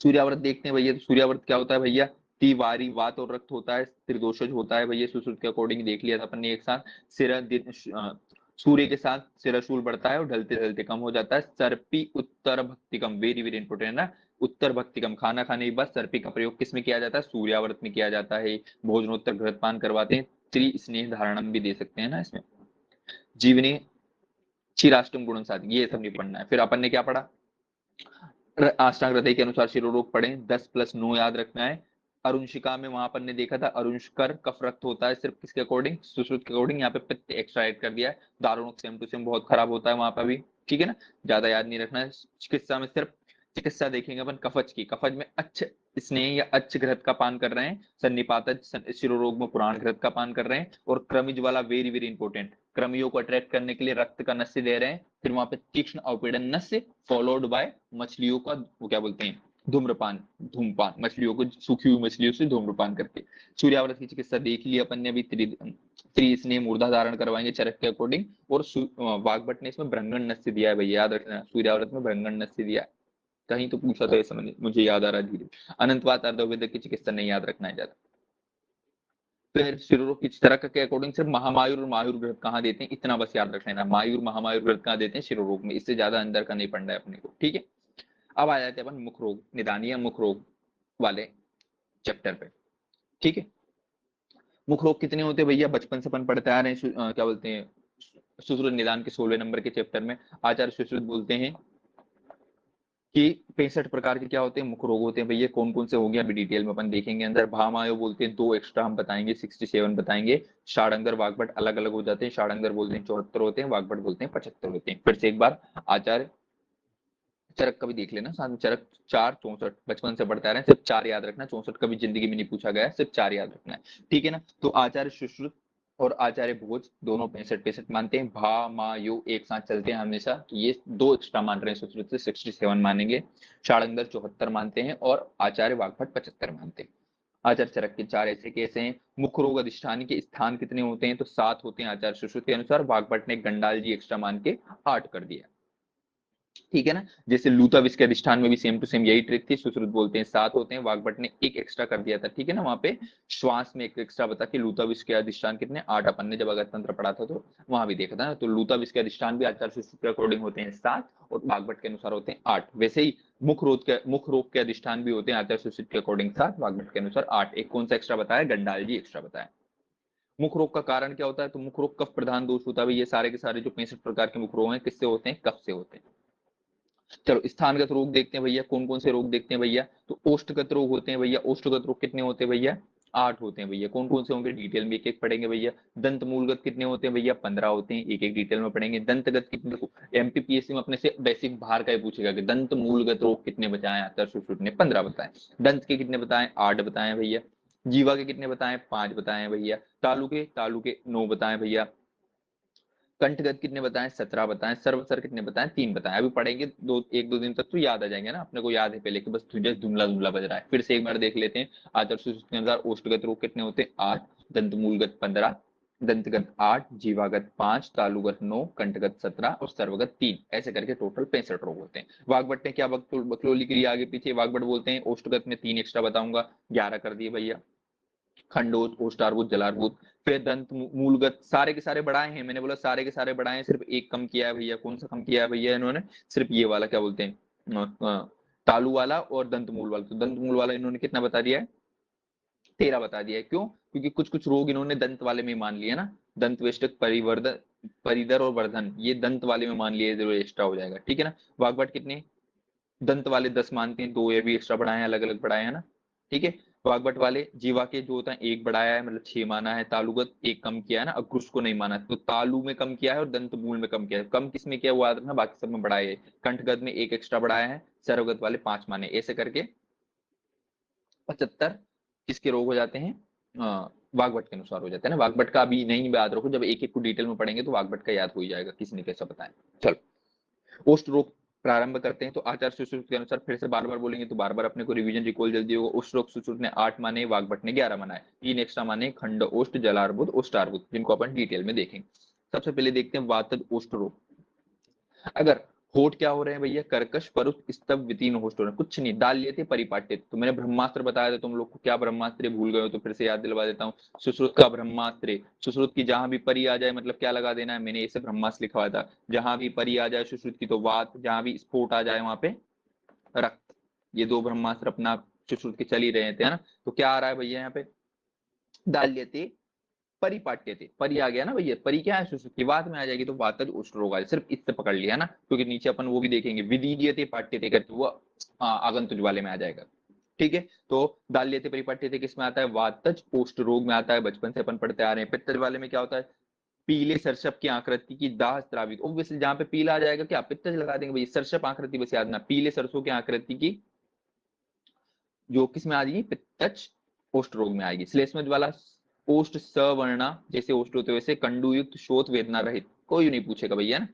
सूर्याव्रत देखते हैं भैया, तो सूर्याव्रत क्या होता है भैया, तिवारी वात और रक्त होता है, त्रिदोषज होता है भैया, सुश्रुत के अकॉर्डिंग देख लिया था अपन ने एक साथ। सूर्य के साथ सिराशूल बढ़ता है और ढलते ढलते कम हो जाता है। सर्पी उत्तर भक्तिकम, वेरी वेरी इंपोर्टेंट है ना, उत्तर भक्तिकम, खाना खाने के बाद सर्पी का प्रयोग किस में किया जाता है, सूर्याव्रत में किया जाता है। भोजनोत्तर घृतपान करवाते हैं, त्रि स्नेह धारणम भी दे सकते हैं ना इसमें। जीवनी क्षीराष्टम गुणन साधन, ये सब नहीं पढ़ना है। फिर अपन ने क्या पढ़ा, अष्टांग हृदय के अनुसार शिरोरोग पढ़े, 10+9 याद रखना है। अरुणशिका में वहां पर ने देखा था, अरुणकर कफ रक्त होता है सिर्फ किसके अकॉर्डिंग, सुश्रुत के अकॉर्डिंग, यहाँ पे पित्त एक्स्ट्रा ऐड कर दिया है। दारुण सेम टू सेम बहुत खराब होता है वहां पर भी, ठीक है ना, ज्यादा याद नहीं रखना है। चिकित्सा में सिर्फ चिकित्सा देखेंगे अपन कफज की, कफज में अच्छ स्नेह या अच्छ घृत का पान कर रहे हैं, सन्निपातज शिरोरोग में पुराण घृत का पान कर रहे हैं, और क्रमिज वाला वेरी वेरी इंपॉर्टेंट, क्रमियों को अट्रैक्ट करने के लिए रक्त का नस्य दे रहे हैं। फिर वहां पे तीक्ष्ण अवपीड़न नस्य फॉलोड बाय मछलियों का, वो क्या बोलते हैं, धूम्रपान, धूमपान, मछलियों को, सूखी हुई मछलियों से धूम्रपान करके। सूर्याव्रत की चिकित्सा देख ली अपन ने अभी, त्रिस्नेह मूर्धा धारण करवाएंगे चरक के अकॉर्डिंग। और वाग्भट ने इसमें भृंगण नस्य दिया है भैया, याद रखना, सूर्याव्रत में भृंगण नस्य दिया है, कहीं तो पूछा था, समझ मुझे याद आ रहा धीरे। अनंतवात अर्धवेद की चिकित्सा नहीं याद रखना है ज्यादा। फिर शिरोरोग की चरक के अकॉर्डिंग सिर्फ महामायुर और मायुर ग्रह कहाँ देते हैं, इतना बस याद रख लेना, मायुर महामायुर ग्रह कहाँ देते हैं, शिरोरोग में, इससे ज्यादा अंदर का नहीं पढ़ना है अपने को, ठीक है। अब आ जाते हैं अपन मुख रोग निदान या मुख रोग वाले चैप्टर पे, ठीक है। मुख रोग कितने होते हैं भैया, बचपन से अपन पढ़ते आ रहे हैं, क्या बोलते हैं, सुश्रुत निदान के 16 नंबर के चैप्टर में आचार्य सुश्रुत बोलते हैं कि 65 प्रकार के क्या होते हैं, मुख रोग होते हैं भैया। कौन कौन से हो गया अभी डिटेल में अपन देखेंगे अंदर। भामायो बोलते हैं, 2 एक्स्ट्रा हम बताएंगे, 67 बताएंगे। षाडंगर वाग्भट अलग अलग हो जाते हैं, षाडंगर बोलते हैं 74 होते हैं, वाग्भट बोलते हैं 75 होते हैं। फिर से एक बार, आचार्य चरक का भी देख लेना साथ में, चरक 4 64 बचपन से पढ़ते आ रहे हैं, सिर्फ 4 याद रखना, 64 कभी जिंदगी में नहीं पूछा गया है, सिर्फ 4 याद रखना है, ठीक है ना। तो आचार्य सुश्रुत और आचार्य भोज दोनों 65 मानते हैं, भा मा यो एक साथ चलते हैं हमेशा, तो ये 2 एक्स्ट्रा मान रहे हैं, सुश्रुत से 67 मानेंगे। षाडंगर 74 मानते हैं, और आचार्य वाग्भट 75 मानते हैं। आचार्य चरक के 4 ऐसे कैसे हैं। मुख रोग अधिष्ठान के स्थान कितने होते हैं, तो 7 होते हैं आचार्य सुश्रुत के अनुसार, वाग्भट ने गंडाल जी एक्स्ट्रा मान के 8 कर दिया, ठीक है ना। जैसे लूता विष के अधिष्ठान में भी सेम टू सेम यही ट्रिक थी, सुश्रुत बोलते हैं 7 होते हैं, वाग्भट ने 1 एक्स्ट्रा कर दिया था, ठीक है ना। वहां पे श्वास में 1 एक्स्ट्रा बता के लूता विष के अधिष्ठान कितने 8, अपन ने जब अगस्त तंत्र पढ़ा था तो वहां भी देखा था ना। तो लूता विष के अधिष्ठान भी आचार्य सुश्रुत के अकॉर्डिंग होते हैं 7, और वाग्भट के अनुसार होते हैं 8। वैसे ही मुख रोग के अधिष्ठान भी होते हैं आचार्य सुश्रुत के अकॉर्डिंग 7, वाग्भट के अनुसार 8। एक कौन सा एक्स्ट्रा बताया, गंडाल जी एक्स्ट्रा बताया। मुख रोग का कारण क्या होता है, तो मुख रोग कफ प्रधान दोष होता है। ये सारे के सारे जो 65 प्रकार के मुख रोग हैं किससे होते हैं, कफ से होते हैं। चलो स्थानगत रोग देखते हैं भैया, कौन कौन से रोग देखते हैं भैया, तो ओष्ठगत रोग होते हैं भैया। ओष्ठगत रोग कितने होते हैं भैया, 8 होते हैं भैया। कौन कौन से होंगे डिटेल में एक एक पढ़ेंगे भैया। दंत मूलगत कितने होते हैं भैया, 15 होते हैं, एक एक डिटेल में पढ़ेंगे। दंतगत कितने, एमपीपीएससी में अपने से बेसिक बाहर का ही पूछेगा कि दंत मूलगत रोग कितने बताए, आचार्य सुश्रुत ने 15 बताए। दंत के कितने बताए, 8 बताए भैया। जीवा के कितने बताए, 5 बताए भैया। तालु के 9 बताए भैया। कंठगत कितने बताएं, 17 बताएं। सर्वसर कितने बताएं, 3 बताएं। अभी पढ़ेंगे 1-2 दिन तक तो याद आ जाएंगे ना, अपने को याद है पहले कि बस तुझे धुमला धुमला बज रहा है। फिर से एक बार देख लेते हैं। आदर्श के अनुसार ओष्ठगत रोग कितने होते हैं, 8। दंतमूलगत 15, दंतगत 8, जीवागत 5, तालुगत 9, कंठगत 17 और सर्वगत 3, ऐसे करके टोटल 65 रोग होते हैं। वाग्भट ने क्या बकलोली के लिए आगे पीछे, वाग्भट बोलते हैं ओष्ठगत में 3 एक्स्ट्रा बताऊंगा, 11 कर दिए भैया। खंडोत, ओष्टार्बुद, जलार्बुद। फिर दंत मूलगत सारे के सारे बढ़ाए हैं, मैंने बोला सारे के सारे बढ़ाए हैं, सिर्फ एक कम किया है भैया। कौन सा कम किया है भैया इन्होंने, सिर्फ ये वाला क्या बोलते हैं, तालु वाला और दंत मूल वाला। तो दंत मूल वाला इन्होंने कितना बता दिया है, 13 बता दिया है। क्यों, क्योंकि कुछ कुछ रोग इन्होंने दंत वाले में मान लिया ना, दंत वेष्टक परिवर्धन, परिदर और वर्धन, ये दंत वाले में मान लिए, जरूर एक्स्ट्रा हो जाएगा, ठीक है ना। वाग्भट कितने, दंत वाले 10 मानते हैं, 2 ये भी एक्स्ट्रा बढ़ाए हैं, अलग अलग बढ़ाए हैं ना, ठीक है। वाग्भट वाले जीवा के जो होता है 1 बढ़ाया है, मतलब 6 माना है। तालुगत 1 कम किया है ना, अग्रुष को नहीं माना, तो तालु में कम किया है और दंत मूल में कम किया है। कम किस में किया हुआ ना, बाकी सब में बढ़ाए है। कंठगत में 1 एक्स्ट्रा बढ़ाया है, सर्वगत वाले 5 माने, ऐसे करके 75 किसके रोग हो जाते हैं, वाग्भट के अनुसार हो जाते हैं ना। वाग्भट का अभी नहीं याद रखो, जब एक एक को डिटेल में पढ़ेंगे तो वाग्भट का याद हो ही जाएगा, किसी ने कैसा बताया। चलो ओष्ठ रोग प्रारंभ करते हैं। तो आचार्य सुश्रुत के अनुसार, फिर से बार बार बोलेंगे तो बार बार अपने को रिवीजन रिकॉल जल्दी होगा। ओष्ठ रोग सुश्रुत ने 8 माने, वाग्भट ने 11 माना है। 3 एक्स्ट्रा माने खंड ओष्ठ, जलार्बुद, ओष्टार्बुद, जिनको अपन डिटेल में देखेंगे। सबसे पहले देखते हैं वातज ओष्ठ रोग। अगर होठ क्या हो रहे हैं भैया, कर्कश, परुष, स्तव, वितीर्ण होस्ट हो रहे हैं, कुछ नहीं, दाल लिए थे परिपाट्य। तो मैंने ब्रह्मास्त्र बताया था तुम लोग को, क्या ब्रह्मास्त्र भूल गए हो तो फिर से याद दिलवा देता हूँ। सुश्रुत का ब्रह्मास्त्र, सुश्रुत की जहां भी परी आ जाए मतलब क्या लगा देना है, मैंने ऐसे ब्रह्मास्त्र लिखा हुआ था, जहां भी परी आ जाए सुश्रुत की तो वात, जहां भी स्फोट आ जाए वहां पे रक्त। ये दो ब्रह्मास्त्र अपना सुश्रुत के चल ही रहे थे, है ना। तो क्या आ रहा है भैया यहाँ पे, दाल लिए थे परिपाट्य थे, परी आ गया ना भैया, परी क्या है सुश्रुत की, वात में आ जाएगी तो वातज उष्ण रोग आ, सिर्फ इससे पकड़ लिया ना, क्योंकि नीचे अपन वो भी देखेंगे, विदीर्यते पाट्यते करके वो आगंतुज वाले में आ जाएगा। ठीक है, तो दाल्यते परिपाट्यते किस में आता है, वातज ओष्ठ रोग में आता है, बचपन से अपन पढ़ते आ रहे हैं। पित्तज वाले में क्या होता है, पीले सरसप की आकृति की दाह स्रावित, ऑब्वियसली जहां पे पीला आ जाएगा क्या पित्तज लगा देंगे भैया, सरसप आकृति बस याद ना, पीले सरसों की आकृति की जो किस में आ जाएगी, पित्तज ओष्ठ रोग में आएगी। श्लेष्मज वाला ओष्ठ सवर्णा, जैसे ओष्ठ होते वैसे कंडुयुक्त शोथ वेदना रहित, कोई नहीं पूछेगा भैया ना।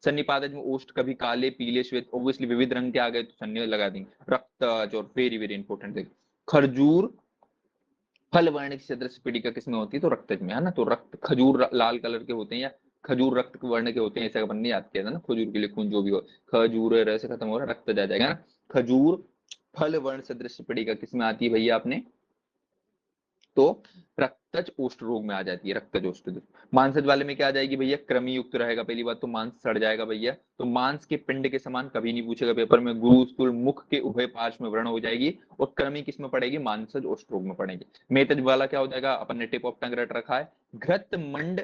सन्निपातज में ओष्ठ कभी काले पीले श्वेत, ऑब्वियसली विविध रंग के आ गए तो सन्नि लगा देंगे। रक्तज, और वेरी वेरी इंपॉर्टेंट है खरजूर फल वर्ण की सदृश पीड़िका किसमें होती है, तो रक्तज में, है ना। तो रक्त खजूर लाल कलर के होते हैं या खजूर रक्त वर्ण के होते हैं, ऐसा अपन ने याद किया था ना, खजूर के लिए खून जो भी हो, खजूर रह से खत्म हो रहा है, रक्त जा जाएगा ना। खजूर फल वर्ण सदृश पीड़िका किसमें आती है भैया आपने, तो रक्तज ओष्ठ रोग में आ जाती है, रक्तज ओष्ठ। मांसज वाले में क्या आ जाएगी भैया, कृमि युक्त रहेगा, पहली बात तो मांस सड़ जाएगा भैया, तो मांस के पिंड के समान कभी नहीं पूछेगा पेपर में, गुरु स्थूल मुख के उभय पार्श्व में व्रण हो जाएगी, और कृमि किस में पड़ेगी, मांसज ओष्ठ रोग में पड़ेगी। मेतज वाला क्या हो जाएगा, अपन ने टिप ऑफ टंग रट रखा है, घृत मंड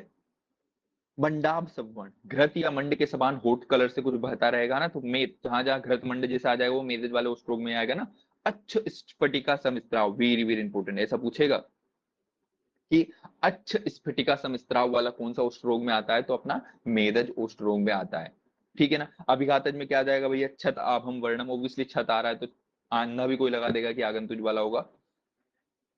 मंडाभ सवर्ण, घृत या मंड के समान होठ कलर से कुछ बहता रहेगा ना, तो मेद जहां जहां घृत मंड जैसा आ जाएगा वो मेदज वाले ओष्ठ रोग में आएगा ना। अच्छ स्फटिका समिस्त्राव, वेरी वेरी इंपॉर्टेंट, ऐसा पूछेगा कि अच्छ स्फटिका समस्त्राव वाला कौन सा ओष्ठ रोग में आता है, तो अपना मेदज ओष्ठ रोग में आता है। ठीक है ना। अभिघातज में क्या आ जाएगा भैया, छत आभम वर्णम, ऑब्वियसली छत आ रहा है तो आंधा भी कोई लगा देगा कि आगंतुज वाला होगा।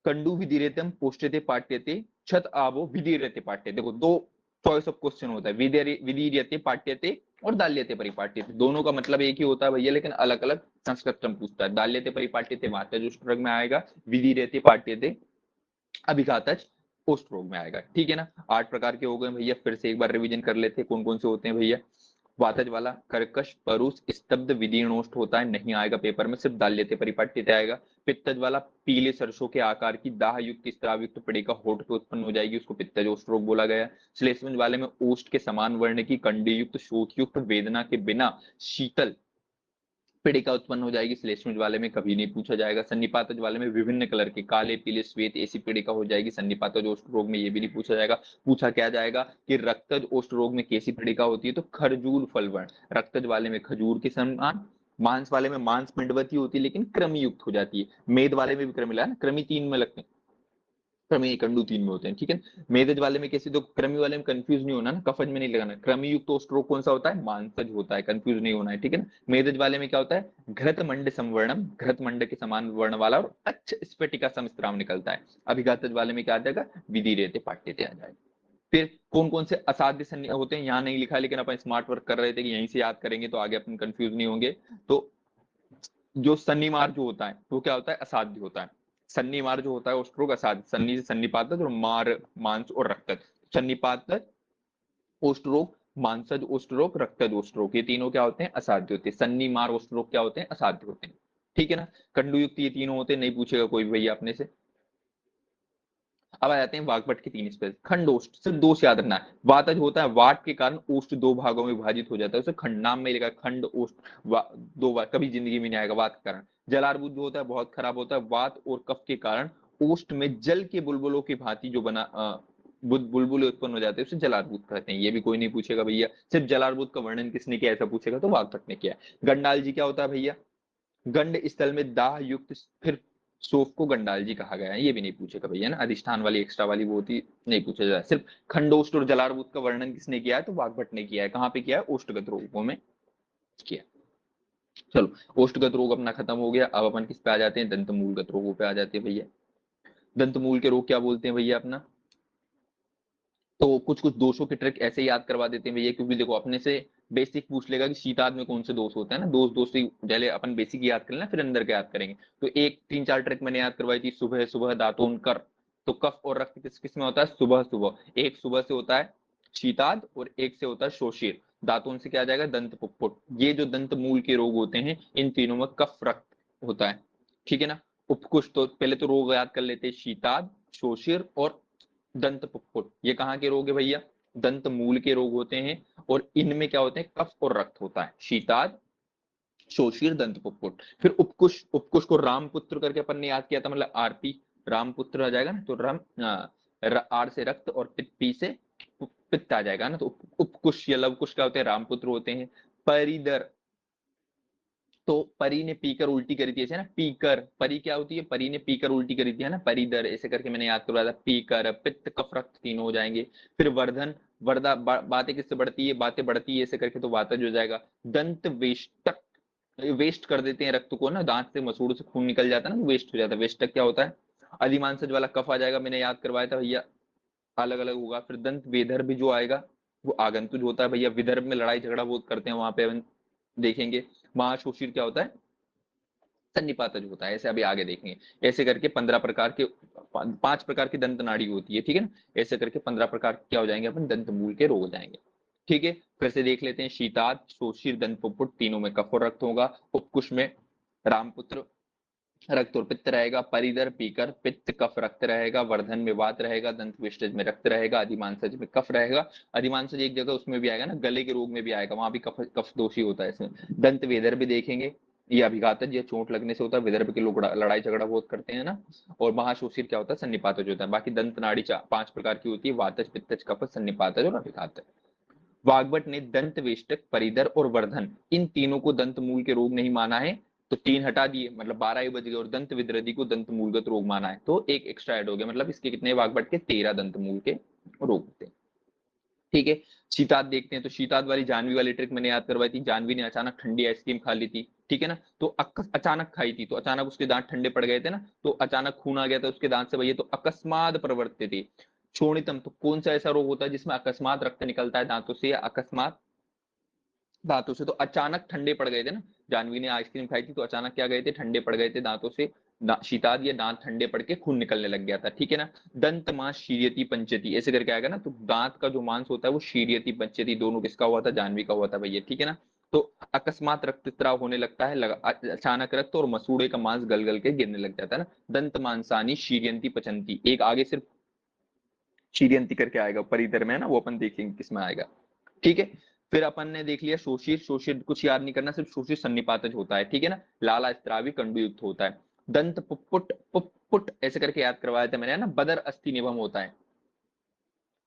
कंडु विदीर्यतम पोष्यते पाट्यते, छत आभो विदीर्यते पाट्यते, देखो दो चॉइस ऑफ क्वेश्चन होता है, विदीर्यते पाट्यते और दाल्यते परिपाट्यते, दोनों का मतलब एक ही होता है भैया, लेकिन अलग अलग संस्कृत पूछता है। दाल्यते परिपाट्यते वातज ओष्ठ रोग में आएगा, विदीर्यते पाट्यते अभिघातज पोस्ट रोग में आएगा। ठीक है ना। 8 प्रकार के हो गए भैया, फिर से एक बार रिवीजन कर लेते हैं कौन कौन से होते हैं भैया। वातज वाला कर्कश परुष स्तब्ध विदीर्णोष्ठ होता है, नहीं आएगा पेपर में, सिर्फ दाल्यते परिपाट्यते आएगा। पित्तज वाला पीले सरसों के आकार की दाह युक्त स्त्राव युक्त पड़ेगा होठ पे उत्पन्न हो जाएगी, उसको पित्तज ओष्ठ रोग बोला गया। श्लेष्मज वाले में ओष्ठ के समान वर्ण की कंडी युक्त शोथ युक्त वेदना के बिना शीतल पीड़िका उत्पन्न हो जाएगी, श्लेष्मज वाले में कभी नहीं पूछा जाएगा। सन्निपातज वाले में विभिन्न कलर के काले पीले श्वेत ऐसी पीड़िका हो जाएगी, सन्निपातज ओष्ठ रोग में ये भी नहीं पूछा जाएगा। पूछा क्या जाएगा कि रक्तज ओष्ठ रोग में कैसी पीड़िका होती है, तो खरजूर फलवर्ण, रक्तज वाले में खजूर के समान, मांस वाले में मांस पिंडवती होती है लेकिन क्रमि युक्त हो जाती है। मेद वाले में भी क्रम मिला है ना, क्रमि 3 में लगते हैं, क्रमी कंडू 3 में होते हैं। ठीक है, मेदज वाले में कैसे, तो क्रमी वाले में कंफ्यूज नहीं होना ना, कफज में नहीं लगाना। क्रमी युक्त तो स्ट्रोक कौन सा होता है, मांसज होता है, कंफ्यूज नहीं होना है। ठीक है ना। मेदज वाले में क्या होता है, घृत मंड संवर्णम, घृत मंड के समान वर्ण वाला और अच्छ स्फटिका समस्त्राव निकलता है। अभिघातज वाले में क्या आ जाएगा, विधि रहते पाट्यते आ जाएगा। फिर कौन कौन से असाध्य संधि होते हैं, यहाँ नहीं लिखा, लेकिन अपन स्मार्ट वर्क कर रहे थे कि यहीं से याद करेंगे तो आगे अपन कंफ्यूज नहीं होंगे। तो जो सन्निमार जो होता है वो क्या होता है, असाध्य होता है। सन्निमार जो होता है वो स्ट्रोक असाध्य, सन्नी से सन्निपातज और मार मांस और रक्तज। सन्निपातज ओस्ट्रोक, मांसज ओस्ट्रोक, रक्तज ओस्ट्रोक, ये तीनों क्या होते हैं, असाध्य होते हैं। सन्नी मार ओस्ट्रोक क्या होते हैं, असाध्य होते हैं। ठीक है ना। कंडुयुक्त ये तीनों होते हैं, नहीं पूछेगा कोई भैया अपने से। अब आ जाते हैं वाग्भट के 3 स्पेस। खंड ओष्ठ, सिर्फ दोष याद रखना है, वातज होता है वात के कारण ओष्ठ 2 भागों में विभाजित हो जाता है, उसे खंड नाम में लिखा खंड ओष्ठ, 2 बार कभी जिंदगी में नहीं आएगा वात के कारण। जलार्बुद जो होता है बहुत खराब होता है, वात और कफ के कारण ओष्ठ में जल के बुलबुलों की भांति जो बना बुलबुले उत्पन्न हो जाते हैं, उसे जलार्बुद कहते हैं। ये भी कोई नहीं पूछेगा भैया, सिर्फ जलार्बुद का वर्णन किसने किया ऐसा पूछेगा तो वाग्भट ने किया। गंडाल जी क्या होता है भैया, गंड स्थल में दाह युक्त, फिर सोफ को गंडाल जी कहा गया है, ये भी नहीं पूछेगा भैया ना। अधिष्ठान वाली एक्स्ट्रा वाली वो होती नहीं पूछा जाए। सिर्फ खंडोष्ट और जलार्बुद का वर्णन किसने किया है, तो वाग्भट ने किया है। कहाँ पे किया है, ओष्ठगत रोगों में किया। चलो, ओष्ठगत रोग अपना खत्म हो गया, अब अपन किस पे आ जाते हैं, दंत मूलगत रोगों पे आ जाते हैं भैया। दंत मूल के रोग क्या बोलते हैं भैया अपना, तो कुछ कुछ दोषों की ट्रिक ऐसे याद करवा देते हैं भैया, क्योंकि देखो अपने से बेसिक पूछ लेगा कि शीताद में कौन से दोष होते हैं ना, दोष दोष से पहले अपन बेसिक याद कर लेना फिर अंदर के याद करेंगे। तो एक 3 4 ट्रिक मैंने याद करवाई थी, सुबह सुबह दातून कर, तो कफ और रक्त किस किस में होता है, सुबह सुबह, एक सुबह से होता है शीताद और एक से होता है शोषिर। धातुओं से क्या आ जाएगा, दंत पुप्पुट। ये जो दंत मूल के रोग होते हैं, इन तीनों में कफ रक्त होता है, ठीक है ना। उपकुश, तो पहले तो रोग याद कर लेते हैं, शीताद, शोषिर और दंत पुप्पुट। ये कहाँ के रोग है भैया, दंत मूल के रोग होते हैं, और इनमें क्या होते हैं, कफ और रक्त होता है, शीताद, शोषिर, दंत पुप्पुट। फिर उपकुश, उपकुश को रामपुत्र करके अपन ने याद किया था, मतलब आरपी, रामपुत्र आ जाएगा ना, तो आर से रक्त और पी से पित्त आ जाएगा ना, तो उपकुश या लवकुश क्या होते हैं, रामपुत्र होते हैं। परिदर, तो परी ने पीकर उल्टी करी थी, ऐसे ना, पीकर, परी क्या होती है, परी ने पीकर उल्टी करी थी, है ना, परिदर, ऐसे करके मैंने याद करवाया था, पीकर, पित्त, कफ, रक्त तीनों हो जाएंगे। फिर वर्धन, वर्धा, बातें किससे बढ़ती है, बातें बढ़ती है, ऐसे करके तो वातज हो जाएगा। दंत वेष्टक, वेस्ट कर देते हैं रक्त को ना, दांत से मसूड़ों से खून निकल जाता है ना, वेस्ट हो जाता है, वेस्टक क्या होता है, अधिमांसज वाला कफ आ जाएगा, मैंने याद करवाया था भैया, अलग अलग होगा। फिर दंत वेदर्भ जो आएगा, वो आगंतुज होता है भैया, विदर्भ में लड़ाई झगड़ा बहुत करते हैं, वहां पे अपन देखेंगे। महाशोषित क्या होता है, सन्निपातज होता है, ऐसे अभी आगे देखेंगे। ऐसे करके 15 प्रकार के, 5 प्रकार की दंत नाड़ी होती है, ठीक है ना, ऐसे करके 15 प्रकार क्या हो जाएंगे, अपन दंत मूल के रोग हो जाएंगे, ठीक है। फिर से देख लेते हैं, शीताद, शोषिर, दंत पुप्पुट, तीनों में कफ और रक्त होगा। उपकुश में रामपुत्र, रक्त और पित्त रहेगा। परिधर, पीकर, पित्त, कफ, रक्त रहेगा। वर्धन में वात रहेगा। दंत वेष्टज में रक्त रहेगा। अधिमांसज में कफ रहेगा। अधिमांसज एक जगह उसमें भी आएगा ना, गले के रोग में भी आएगा, वहां भी कफ, कफ दोषी होता है इसमें। दंत वेदर भी देखेंगे, ये अभिघातज या चोट लगने से होता है, विदर्भ के लोग लड़ाई झगड़ा बहुत करते हैं ना। और महाशोषित क्या होता है, सन्निपातज होता है। बाकी दंत नाड़ी 5 प्रकार की होती है, वातज, पित्तज, कफज, सन्निपातज और अभिघातज। वाग्भट ने दंत वेष्टक, परिधर और वर्धन, इन तीनों को दंत मूल के रोग नहीं माना है, तो 3 हटा दिए, मतलब 12 ही बच गए, और दंत विदृधि को दंत मूलगत रोग माना है, तो एक एक्स्ट्रा ऐड हो गया, मतलब इसके कितने, वाग्भट के 13 दंत मूल के रोग होते हैं, ठीक है। शीताद देखते हैं, तो शीताद वाली जानवी वाली ट्रिक मैंने याद करवाई थी। जानवी ने अचानक ठंडी आइसक्रीम खा ली थी, ठीक है ना, तो अचानक खाई थी, तो अचानक उसके दांत ठंडे पड़ गए थे ना, तो अचानक खून आ गया था उसके दांत से भैया, तो अकस्मात प्रवृत्ति थी। शोणितम, तो कौन सा ऐसा रोग होता है जिसमें अकस्मात रक्त निकलता है दांतों से, या अकस्मात दांतों से, तो अचानक ठंडे पड़ गए थे ना, जानवी ने आइसक्रीम खाई थी, तो अचानक क्या गए थे, ठंडे पड़ गए थे दांतों से, शीताद या दांत ठंडे पड़ के खून निकलने लग गया था, ठीक है ना। दंत मांस शीर्यति पंचति, ऐसे करके आएगा ना, तो दांत का जो मांस होता है वो शीर्यति पंचति दोनों किसका हुआ था, जानवी का हुआ था भैया, ठीक है ना। तो अकस्मात रक्तस्राव होने लगता है, अचानक रक्त, और मसूड़े का मांस गल गल के गिरने लग जाता है ना। दंत मांसानी शीर्यंती पचंती, एक आगे सिर्फ शीर्यंती करके आएगा परिधर में, है ना, वो अपन देखेंगे किसमें आएगा, ठीक है। फिर अपन ने देख लिया शोषित, शोषित कुछ याद नहीं करना, सिर्फ शोषित सन्निपातज होता है, ठीक है ना, लाला स्त्रावी कंडुयुक्त होता है। दंत पुप्पुट, पुप्पुट ऐसे करके याद करवाया था मैंने, है ना, बदर अस्थि निभम होता है,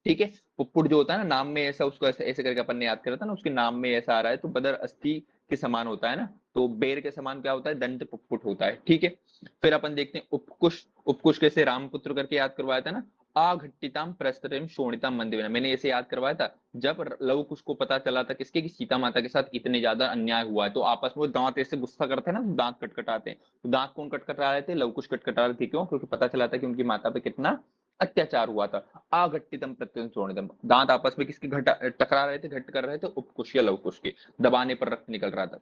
ठीक है। पुप्पुट जो होता है ना, नाम में ऐसा, उसको ऐसे ऐसे करके अपन ने याद करा था ना, उसके नाम में ऐसा आ रहा है, तो बदर अस्थि के समान होता है ना, तो बेर के समान क्या होता है, दंत पुप्पुट होता है, ठीक है। फिर अपन देखते हैं उपकुश, उपकुश कैसे रामपुत्र करके याद करवाया था ना, आघट्टिताम प्रस्तरम शोणिताम मंदिर, मैंने ऐसे याद करवाया था। जब लव कुश को पता चला था किसके, कि सीता माता के साथ इतने ज्यादा अन्याय हुआ है, तो आपस में दांत ऐसे गुस्सा करते हैं ना, दांत कटकटाते हैं, तो दांत कौन कटकटा रहे थे, लव कुश कटकटा रहे थे, क्यों, क्योंकि पता चला था कि उनकी माता पे कितना अत्याचार हुआ था। आघट्टितम प्रत्यय शोणितम, दांत आपस में किसके टकरा रहे थे, घट कर रहे थे, उपकुश या लवकुश के, दबाने पर रक्त निकल रहा था।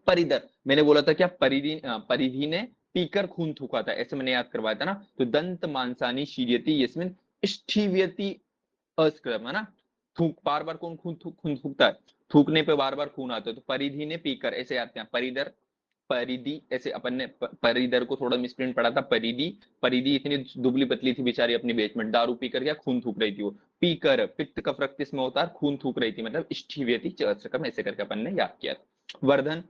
परिधर, मैंने बोला था क्या, परिधि, परिधि ने पीकर खून थूका था, ऐसे मैंने याद करवाया था ना। तो दंत मांसानी शीर्यति यस्मिन स्ठीव्यति अस्क्रम, है ना, थूक, बार बार कौन खून थूकता है, थूकने पे बार बार खून आता है, तो परिधि ने पीकर, ऐसे याद किया, परिधर, परिधि, ऐसे अपन ने परिधर को थोड़ा मिसप्रिंट पढ़ा था, परिधि, परिधि इतनी दुबली पतली थी बेचारी, अपनी बेच में दारू पीकर क्या खून थूक रही थी वो, पीकर, पित्त कफ रक्त इसमें होता है, खून थूक रही थी, मतलब स्ठीव्यति चक्रम, ऐसे करके अपन ने याद किया था। वर्धन,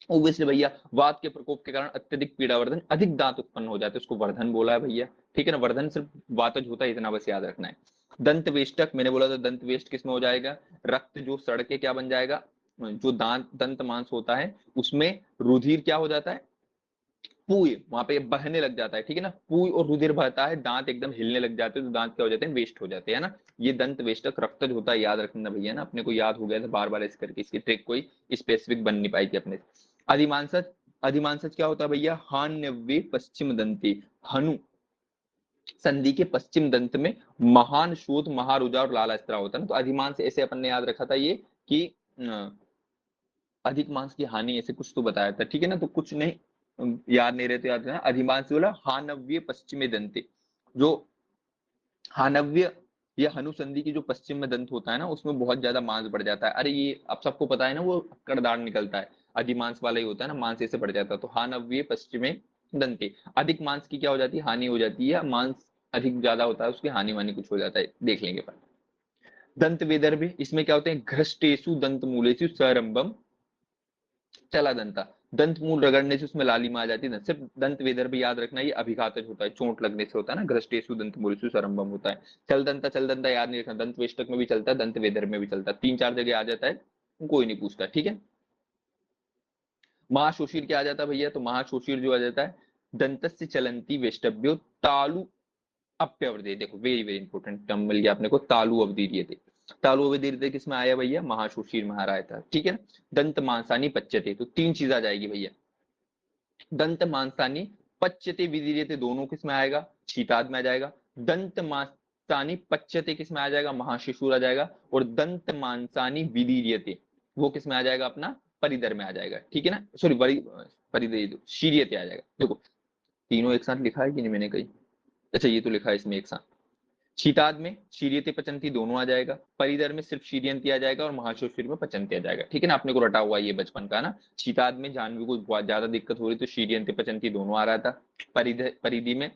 ओब्वियसली भैया, वात के प्रकोप के कारण अत्यधिक पीड़ावर्धन, अधिक दांत उत्पन्न हो जाते हैं, उसको वर्धन बोला है भैया, ठीक है ना, वर्धन सिर्फ वातज होता है, इतना बस याद रखना है। दंत वेष्टक, मैंने बोला था दंत वेष्ट किसमें हो जाएगा, रक्त जो सड़ के क्या बन जाएगा, जो दांत दंत मांस होता है उसमें रुधिर क्या हो जाता है, पूय, वहां पे बहने लग जाता है, ठीक है ना, पूय और रुधिर बहता है, दांत एकदम हिलने लग जाते हैं, तो दांत क्या हो जाते हैं, वेस्ट हो जाते हैं ना। ये दंत वेष्टक रक्तज होता है, याद रखना भैया ना, अपने को याद हो गया था बार बार इस करके, इसकी ट्रिक कोई स्पेसिफिक बन नहीं पाई थी अपने। अधिमांसज, अधिमांसज क्या होता है भैया, हान्यव्य पश्चिम दंती, हनु संधि के पश्चिम दंत में महान शोध, महारुजा और लाला स्त्राव होता है ना, तो अधिमांस ऐसे अपन ने याद रखा था ये, कि अधिक मांस की हानि, ऐसे कुछ तो बताया था, ठीक है ना, तो कुछ नहीं याद नहीं रहते, याद है अधिमांस बोला, हानव्य पश्चिमी दंते, जो हानव्य ये हनुसंधि की जो पश्चिम में दंत होता है ना, उसमें बहुत ज्यादा मांस बढ़ जाता है। अरे ये आप सबको पता है ना, वो करदार निकलता है, अधिमांस वाला ही होता है ना, मांस ऐसे बढ़ जाता है। तो हाँ नव्य पश्चिमे दंते, अधिक मांस की क्या हो जाती है, हानि हो जाती है, मांस अधिक ज्यादा होता है उसकी हानि वानी कुछ हो जाता है, देख लेंगे पर। दंत वेदर्भ, इसमें क्या होते हैं, घृष्टेशु दंत मूलेशु सरंबम चला दंता, दंत मूल रगड़ने से उसमें लालिमा आ जाती है। सिर्फ दंत वेदर्भ याद रखना, ये अभिघातज होता है, चोट लगने से होता है ना, घृष्टेशु दंत मूलेशु सरंबम होता है। चल दंता याद नहीं रखना, दंत वेष्टक में भी चलता है, दंत वेदर्भ में भी चलता है, 3-4 जगह आ जाता है, कोई नहीं पूछता, ठीक है। महाशोषिर क्या आ जाता है भैया, तो महाशोषिर जो आ जाता है, दंतस्य चलंती वेष्टभ्यो तालु अप्यवधि, देखो वेरी वेरी इंपॉर्टेंट टर्म मिल गया अपने को, तालु अवधीर्यते। तालु अवधीर्यते किसमें आया भैया, महाशोषिर में आ रहा था, ठीक है ना। दंत मांसानी पच्यते, तो 3 चीज आ जाएगी भैया, दंत मांसानी पच्यते विदीर्यते, दोनों किसमें आएगा, शीताद में आ जाएगा। दंत मांसानी पच्यते किसमें आ जाएगा, महाशिशुर आ जाएगा। और दंत मांसानी विदीर्यते, वो किसमें आ जाएगा, अपना परिधर में आ जाएगा, ठीक है ना, सॉरी परिधर शीर्यते आ जाएगा। देखो तीनों एक साथ लिखा है कि नहीं मैंने कही, अच्छा ये तो लिखा है इसमें एक साथ। शीताद में शीर्यते पचंती दोनों आ जाएगा, परिधर में सिर्फ शीर्यंती आ जाएगा, और महाशोषिर में पचंती आ जाएगा, ठीक है ना, अपने को रटा हुआ ये बचपन का ना। शीताद में जानवी को बहुत ज्यादा दिक्कत हो रही तो शीर्यंती पचंती दोनों आ रहा था। परिधि में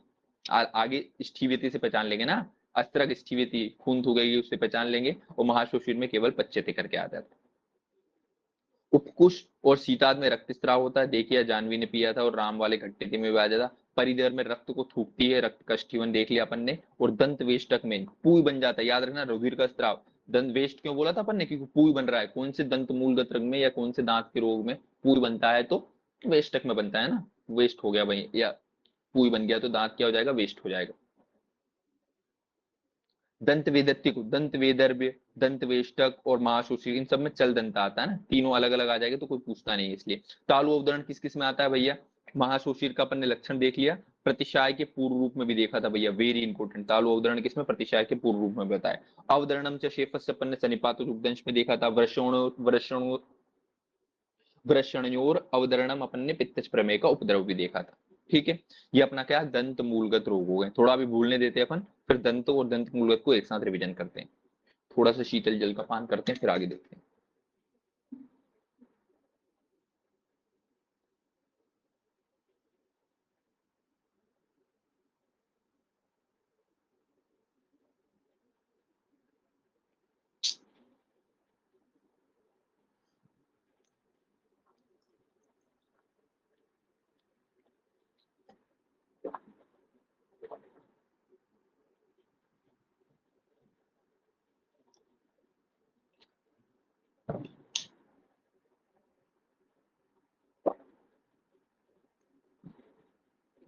आगे स्ठीव्यति से पहचान लेंगे ना, अस्त्रक स्ठीव्यति खून थू गई उससे पहचान लेंगे, और महाशोषिर में केवल पच्यते करके आ जाता है। उपकुश और शीताद में रक्तस्राव होता है, देखिए जानवी ने पिया था, और राम वाले खट्टे में भी आ जाता। परिधर में रक्त को थूकती है, रक्त का स्टीवन देख लिया अपन ने। और दंत वेष्टक में पूई बन जाता है, याद रखना रुधिर का स्त्राव। दंत वेष्ट क्यों बोला था अपन ने, क्योंकि पूई बन रहा है, कौन से दंत मूलगत रंग में या कौन से दांत के रोग में पूई बनता है, तो वेष्टक में बनता है ना, वेस्ट हो गया भाई, या पूई बन गया तो दांत क्या हो जाएगा, वेस्ट हो जाएगा। दंत वेदत्य को दंत वेदर्भ्य, दंत वेष्टक और महाशोषी, इन सब में चल दंत आता है ना, तीनों अलग अलग आ जाएंगे तो कोई पूछता नहीं, इसलिए। तालु अवतरण किस किस में आता है भैया, महाशोषिर का अपन ने लक्षण देख लिया, प्रतिशाय के पूर्व रूप में भी देखा था भैया, वेरी इंपॉर्टेंट। तालु अवतरण किसमें, प्रतिशाय के पूर्व रूप में बताया। अवतरणम च शेफस्य अपन ने सनिपात उपदंश में देखा था। वृषणयोर अवतरणम अपन ने पित्तज प्रमेय का उपद्रव भी देखा था, ठीक है। ये अपना क्या दंत मूलगत रोग हो गए, थोड़ा अभी भूलने देते हैं अपन, फिर दंत और दंत मूलगत को एक साथ रिवीजन करते हैं। थोड़ा सा शीतल जल का पान करते हैं, फिर आगे देखते हैं।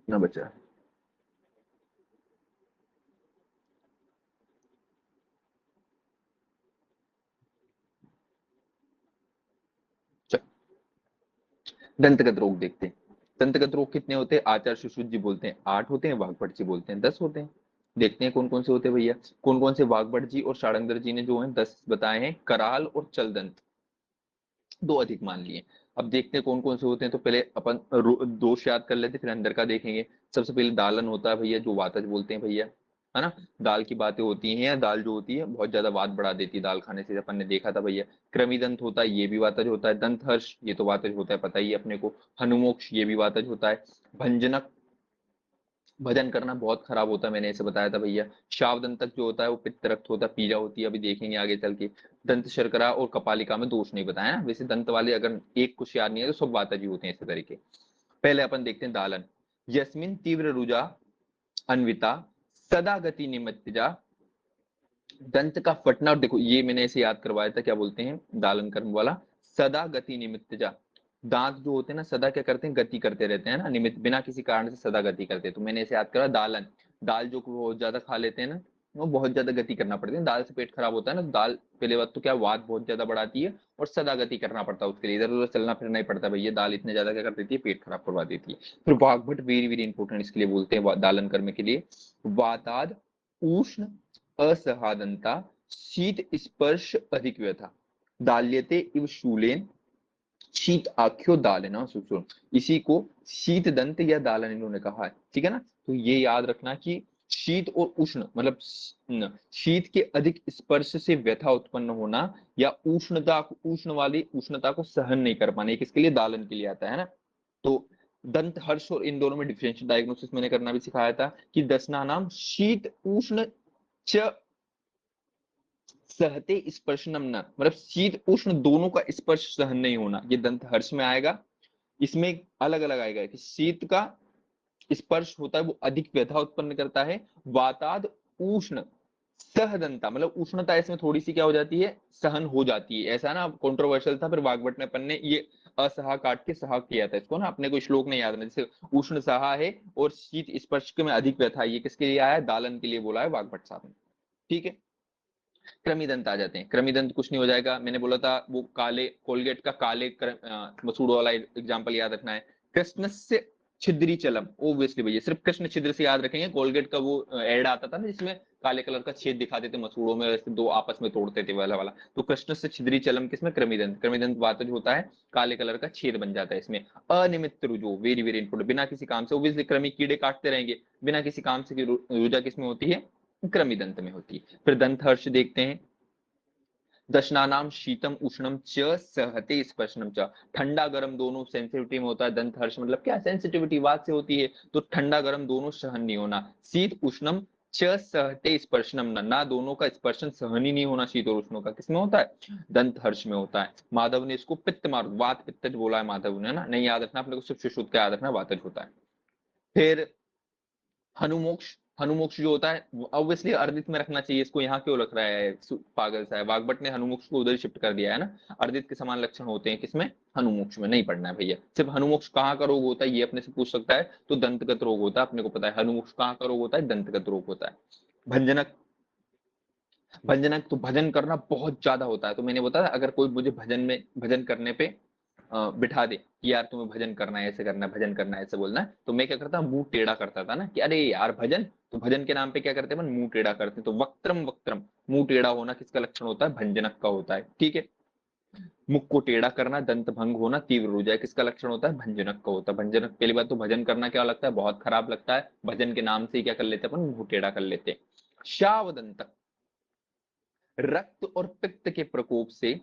ना बचा, दंतगत रोग देखते हैं। दंतगत रोग कितने होते हैं, आचार्य सुश्रुत जी बोलते हैं 8 होते हैं, वाघभट जी बोलते हैं 10 होते हैं। देखते हैं कौन कौन से होते हैं भैया, कौन कौन से वाघभट जी और षडांगर जी ने जो है 10 बताए हैं। कराल और चलदंत दो अधिक मान लिए। अब देखते हैं कौन कौन से होते हैं, तो पहले अपन दोष याद कर लेते, फिर अंदर का देखेंगे। सबसे पहले दालन होता है भैया, जो वातज बोलते हैं भैया, है ना। दाल की बातें होती हैं, दाल जो होती है बहुत ज्यादा वात बढ़ा देती है दाल खाने से, अपन ने देखा था भैया। कृमिदंत होता है, ये भी वातज होता है। दंत हर्ष, ये तो वातज होता है, पता ही है अपने को। हनुमोक्ष, ये भी वातज होता है। भंजनक, भजन करना बहुत खराब होता है, मैंने ऐसे बताया था भैया। शावदंतक जो होता है वो पित्त रक्त होता है, पीड़ा होती है, अभी देखेंगे आगे चल के। दंत शर्करा और कपालिका में दोष नहीं बताया ना, वैसे दंत वाले अगर एक कुछ याद नहीं है तो सब वाता जी होते हैं इसी तरीके। पहले अपन देखते हैं दालन। यस्मिन तीव्र रुजा अन्विता सदा गति निमित्तजा, दंत का फटना, और देखो ये मैंने ऐसे याद करवाया था, क्या बोलते हैं दालन कर्म वाला, सदा गति निमित्तजा। दांत जो होते हैं ना सदा क्या करते हैं, गति करते रहते हैं ना, निमित्त बिना किसी कारण से सदा गति करते हैं, तो मैंने ऐसे याद करा दालन। दाल जो बहुत ज्यादा खा लेते हैं ना, वो बहुत ज्यादा गति करना पड़ती है, दाल से पेट खराब होता है ना, तो दाल पहले बात तो क्या वात बहुत ज्यादा बढ़ाती है, और सदा गति करना पड़ता है उसके लिए, इधर उधर चलना फिरना ही पड़ता है भैया, दाल इतने ज्यादा क्या कर देती है, पेट खराब करवा देती है। फिर वाग्भट वेरी वेरी इंपॉर्टेंट इसके लिए बोलते हैं, दालन करने के लिए। वाताद उष्ण असहादंता शीत स्पर्श अधिक व्यथा, दाल्यते इव शूलेन शीत आख्यो दालन, सुन, इसी को शीत दंत या दालन इन्होंने कहा है, ठीक है ना। तो ये याद रखना कि शीत और उष्ण मतलब शीत के अधिक स्पर्श से व्यथा उत्पन्न होना, या उष्णता को सहन नहीं कर पाना, किसके लिए, दालन के लिए आता है ना। तो दंत हर्ष और इन दोनों में डिफरेंशियल डायग्नोसिस मैंने करना भी सिखाया था कि दशना नाम शीत उष्ण च सहते स्पर्शनम न, मतलब शीत उष्ण दोनों का स्पर्श सहन नहीं होना, ये दंत हर्ष में आएगा। इसमें अलग अलग आएगा कि शीत का स्पर्श होता है वो अधिक व्यथा उत्पन्न करता है, वाताद उष्ण सहदंता मतलब उष्णता इसमें थोड़ी सी क्या हो जाती है, सहन हो जाती है, ऐसा ना कंट्रोवर्शियल था, फिर वाग्भट ने अपन ने ये असहा काट के सहा किया था इसको ना, अपने को श्लोक नहीं याद नहीं, जैसे उष्ण सहा है और शीत स्पर्श में अधिक व्यथा, ये किसके लिए आया है, दालन के लिए बोला है वाग्भट साहब ने। ठीक है, क्रमिदंत आ जाते हैं। क्रमिदंत कुछ नहीं हो जाएगा, मैंने बोला था वो काले कोलगेट का काले मसूड़ों वाला एग्जांपल याद रखना है। कृष्ण से छिद्री चलम, ओब्वियसली भैया सिर्फ कृष्ण छिद्र से याद रखेंगे। कोलगेट का वो एड आता था ना जिसमें काले कलर का छेद दिखाते थे मसूड़ों में, वैसे दो आपस में तोड़ते थे वाला वाला, तो कृष्ण से छिद्री चलम किसमें, क्रमिदंत। क्रमिदंत वातज होता है, काले कलर का छेद बन जाता है इसमें। अनिमित रुजो, वेरी वेरी इंपोर्टेंट, बिना किसी काम से, ओब्वियसली क्रमिक कीड़े काटते रहेंगे, बिना किसी काम से रुजा किसमें होती है, क्रमिदंत में होती है। फिर दंत हर्ष देखते हैं। दशनानाम शीतम उष्णम च सहते स्पर्शनम च, ठंडा गर्म दोनों सेंसिटिविटी में होता है। दंत हर्ष मतलब क्या, सेंसिटिविटी वात से होती है, तो ठंडा गर्म दोनों सहन नहीं होना। शीत उष्णम च सहते स्पर्शनम न, ना दोनों का स्पर्शन सहन ही नहीं होना शीत और उष्णों का, किसमें होता है, दंत हर्ष में होता है। माधव ने इसको पित्त मार वात पित्तज बोला है माधव ने ना, नहीं याद रखना अपने को, सिर्फ सुश्रुत का याद रखना, वातज होता है। फिर हनुमोक्ष, हनुमोक्ष जो होता है ऑब्वियसली अर्दित में रखना चाहिए इसको, यहाँ क्यों रख रहा है पागल सा है, वाग्भट ने हनुमोक्ष को उधर शिफ्ट कर दिया है ना। अर्दित के समान लक्षण होते हैं किसमें, हनुमोक्ष में, नहीं पढ़ना है भैया। सिर्फ हनुमोक्ष कहाँ का रोग होता है ये अपने से पूछ सकता है, तो दंतगत रोग होता है, अपने को पता है हनुमोक्ष कहाँ का रोग होता है, दंतगत रोग होता है। भंजनक, भंजनक तो भजन करना बहुत ज्यादा होता है, तो मैंने बताया अगर कोई मुझे भजन में भजन करने पे बिठा दे कि यार तुम्हें भजन करना है, ऐसे करना है, भजन करना है, ऐसे बोलना है, तो मैं क्या करता, मुंह टेढ़ा करता था ना कि अरे यार भजन, तो भजन के नाम पे क्या करते हैं, मुंह टेढ़ा करते हैं। तो वक्त्रम वक्त्रम, मुंह टेढ़ा होना किसका लक्षण होता है, भंजनक का होता है। ठीक है, मुख को टेढ़ा करना, दंत भंग होना, तीव्र रुजाई किसका लक्षण होता है, भंजनक का होता है। भंजनक, पहली बात तो भजन करना क्या लगता है, बहुत खराब लगता है, भजन के नाम से ही क्या कर लेते हैं अपन, मुंह टेढ़ा कर लेते हैं। शावदंतक, रक्त और पित्त के प्रकोप से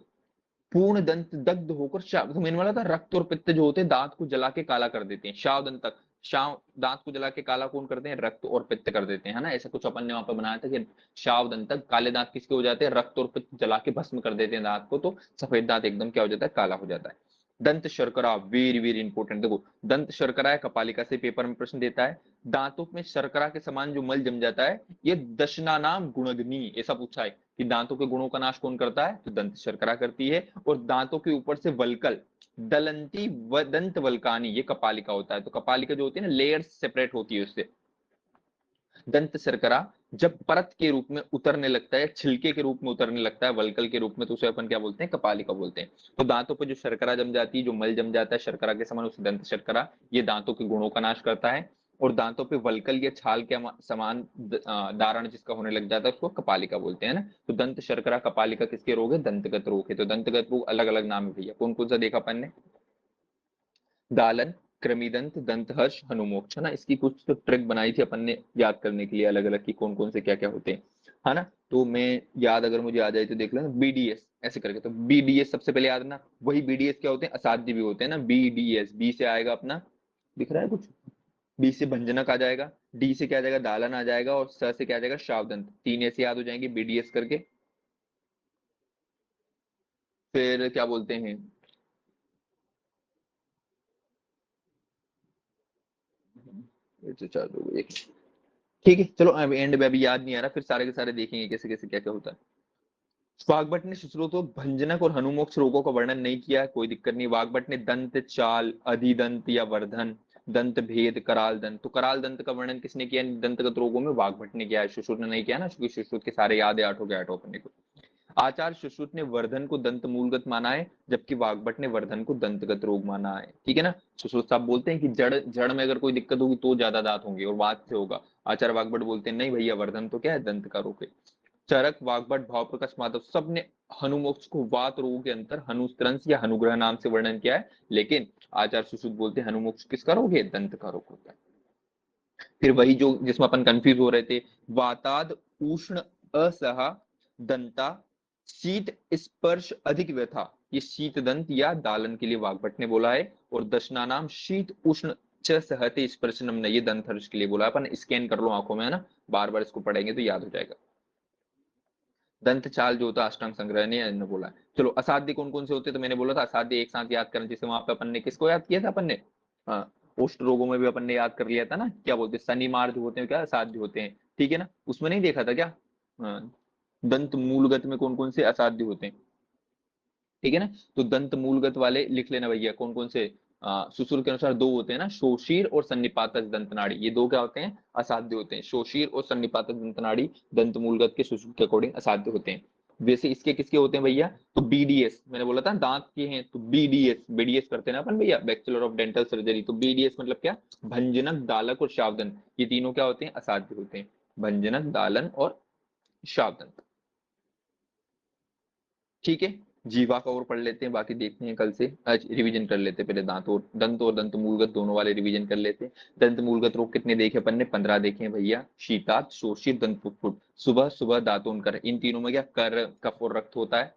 पूर्ण दंत दग्ध होकर तो मैंने बोला था रक्त और पित्त जो होते हैं दांत को जला के काला कर देते हैं। शाव दंत तक, शाव दांत को जला के काला कौन करते हैं, रक्त और पित्त कर देते हैं, है ना। ऐसा कुछ अपन ने वहां पर बनाया था कि शाव दंत तक काले दांत किसके हो जाते हैं, रक्त और पित्त जला के भस्म कर देते हैं दांत को, तो सफेद दांत एकदम क्या हो जाता है, काला हो जाता है। दंत शर्करा, वेरी वेरी इंपॉर्टेंट, देखो दंत शर्करा है, कपालिका से पेपर में प्रश्न देता है। दांतों में शर्करा के समान जो मल जम जाता है, ये दशना नाम गुणग्नि, ऐसा पूछा है कि दांतों के गुणों का नाश कौन करता है, तो दंत शर्करा करती है। और दांतों के ऊपर से वल्कल, दलंती व दंत वल्कानी, ये कपालिका होता है। तो कपालिका जो होती है ना, लेयर्स सेपरेट होती है उससे। दंत शर्करा जब परत के रूप में उतरने लगता है, छिलके के रूप में उतरने लगता है, वल्कल के रूप में, तो उसे अपन क्या बोलते हैं, कपालिका बोलते हैं। तो दांतों पर जो शर्करा जम जाती है, जो मल जम जाता है शर्करा के समान, उसे दंत शर्करा, ये दांतों के गुणों का नाश करता है। और दांतों पे वल्कल या छाल के समान दारण जिसका होने लग जाता है, उसको कपालिका बोलते हैं ना। तो दंत शर्करा कपालिका किसके रोग है, दंतगत रोग है। तो दंतगत रोग अलग अलग नाम है भैया, कौन कौन सा देखा अपन ने, दालन, क्रमिदंत, दंतहर्ष, हनुमोक्ष, है ना। इसकी कुछ तो ट्रिक बनाई थी अपन ने याद करने के लिए अलग अलग की कौन कौन से क्या क्या होते हैं, है ना। तो मैं याद अगर मुझे आ जाए तो देख लेना, बीडीएस ऐसे करके, तो बीडीएस सबसे पहले याद रखना। वही बीडीएस क्या होते हैं, असाध्य भी होते हैं ना। बीडीएस, बी से आएगा अपना, दिख रहा है कुछ, बी से भंजनक आ जाएगा, डी से क्या आ जाएगा, दालन आ जाएगा, और स से क्या आ जाएगा, शावदंत। तीन ऐसे याद हो जाएंगे बीडीएस करके। फिर क्या बोलते हैं, चालू एक, ठीक है चलो, अब एंड में अभी याद नहीं आ रहा, फिर सारे के सारे देखेंगे कैसे कैसे क्या क्या होता है। वाग्भट ने सुश्रुत भंजनक और हनुमोक्ष रोगों का वर्णन नहीं किया, कोई दिक्कत नहीं। वाग्भट ने दंत चाल, अधिदंत या वर्धन, दंत भेद, कराल दंत, तो कराल दंत का वर्णन किसने किया दंतगत रोगों में, वाग्भट ने किया है, सुश्रुत ने नहीं किया ना, क्योंकि सुश्रुत के सारे याद है, आठों के आठों अपने को। आचार्य सुश्रुत ने वर्धन को दंत मूलगत माना है, जबकि वाग्भट ने वर्धन को दंतगत रोग माना है। ठीक है ना। सुश्रुत साहब बोलते हैं कि जड़ जड़ में अगर कोई दिक्कत होगी तो ज्यादा दांत होंगे और वात से होगा। आचार्य वाग्भट बोलते हैं नहीं भैया, वर्धन तो क्या है, दंत का रोग है। चरक, वाग्भट, भाव प्रकाश, माधव सब ने हनुमोक्ष को वात रोगों के अंतर हनुस्त्रंस या हनुग्रह नाम से वर्णन किया है, लेकिन आचार्य सुश्रुत बोलते हैं हनुमोक्ष किसका रोग है, दंत का रोग होता है। फिर वही जो जिसमें अपन कंफ्यूज हो रहे थे, वाताद उष्ण असहा दंता शीत स्पर्श अधिक व्यथा, ये शीत दंत या दालन के लिए वाग्भट ने बोला है। और दशनानाम शीत उष्ण च सहते स्पर्शनम न, ये दंत हर्ष के लिए बोला है। अपन स्कैन कर लो आंखों में, है ना, बार बार इसको पढ़ेंगे तो याद हो जाएगा। दंत चाल जो होता है अष्टांग संग्रह ने बोला है। चलो असाध्य कौन कौन से होते हैं, तो मैंने बोला था असाध्य एक साथ याद करना, जैसे वहां पे अपन ने किसको याद किया था, अपन ने हाँ, कुष्ठ रोगों में भी अपन ने याद कर लिया था ना, क्या बोलते हैं शनिमार जो होते हैं क्या असाध्य होते हैं, ठीक है ना, उसमें नहीं देखा था क्या। हाँ, दंत मूलगत में कौन कौन से असाध्य होते हैं, ठीक है ना। तो दंत मूलगत वाले लिख लेना भैया, कौन कौन से, सुश्रुत के अनुसार दो होते हैं ना, शोषीर और सन्निपातज दंतनाड़ी, ये दो क्या होते हैं असाध्य होते हैं। शोषीर और सन्निपातज दंतनाड़ी दंत मूलगत के सुश्रुत के अकॉर्डिंग असाध्य होते हैं। वैसे इसके किसके होते हैं भैया, तो बीडीएस मैंने बोला था दांत के हैं, तो बीडीएस बीडीएस करते हैं ना अपन भैया, बैचलर ऑफ डेंटल सर्जरी, तो बीडीएस मतलब क्या, भंजनक दालक और शावदंत, ये तीनों क्या होते हैं असाध्य होते हैं, भंजनक दालन और शावदंत, ठीक है। जीवा का और पढ़ लेते हैं, बाकी देखते हैं कल से, आज रिवीजन कर लेते हैं पहले दंत और दंत मूलगत दोनों वाले रिवीजन कर लेते हैं। दंत मूलगत रोग कितने देखे अपन ने, 15 देखे हैं भैया, शीतात शोषित दंत पुट, सुबह सुबह दांतों कर, इन तीनों में क्या कर कफ और रक्त होता है।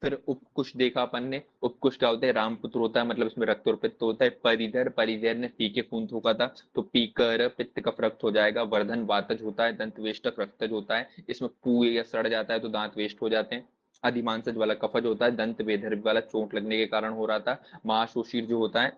फिर उपकुश देखा अपन ने, उपकुश क्या होता है रामपुत्र होता है, मतलब इसमें रक्त और पित्त होता है। परिधर परिधर ने पी के खून थूका था, तो पीकर पित्त कफ रक्त हो जाएगा। वर्धन वातज होता है, दंत वेष्टक रक्तज होता है, इसमें पू या सड़ जाता है तो दांत वेस्ट हो जाते हैं। अधिमांसज वाला कफज होता है, दंत वेधर्भ वाला चोट लगने के कारण हो रहा था। महाशोषिर जो होता है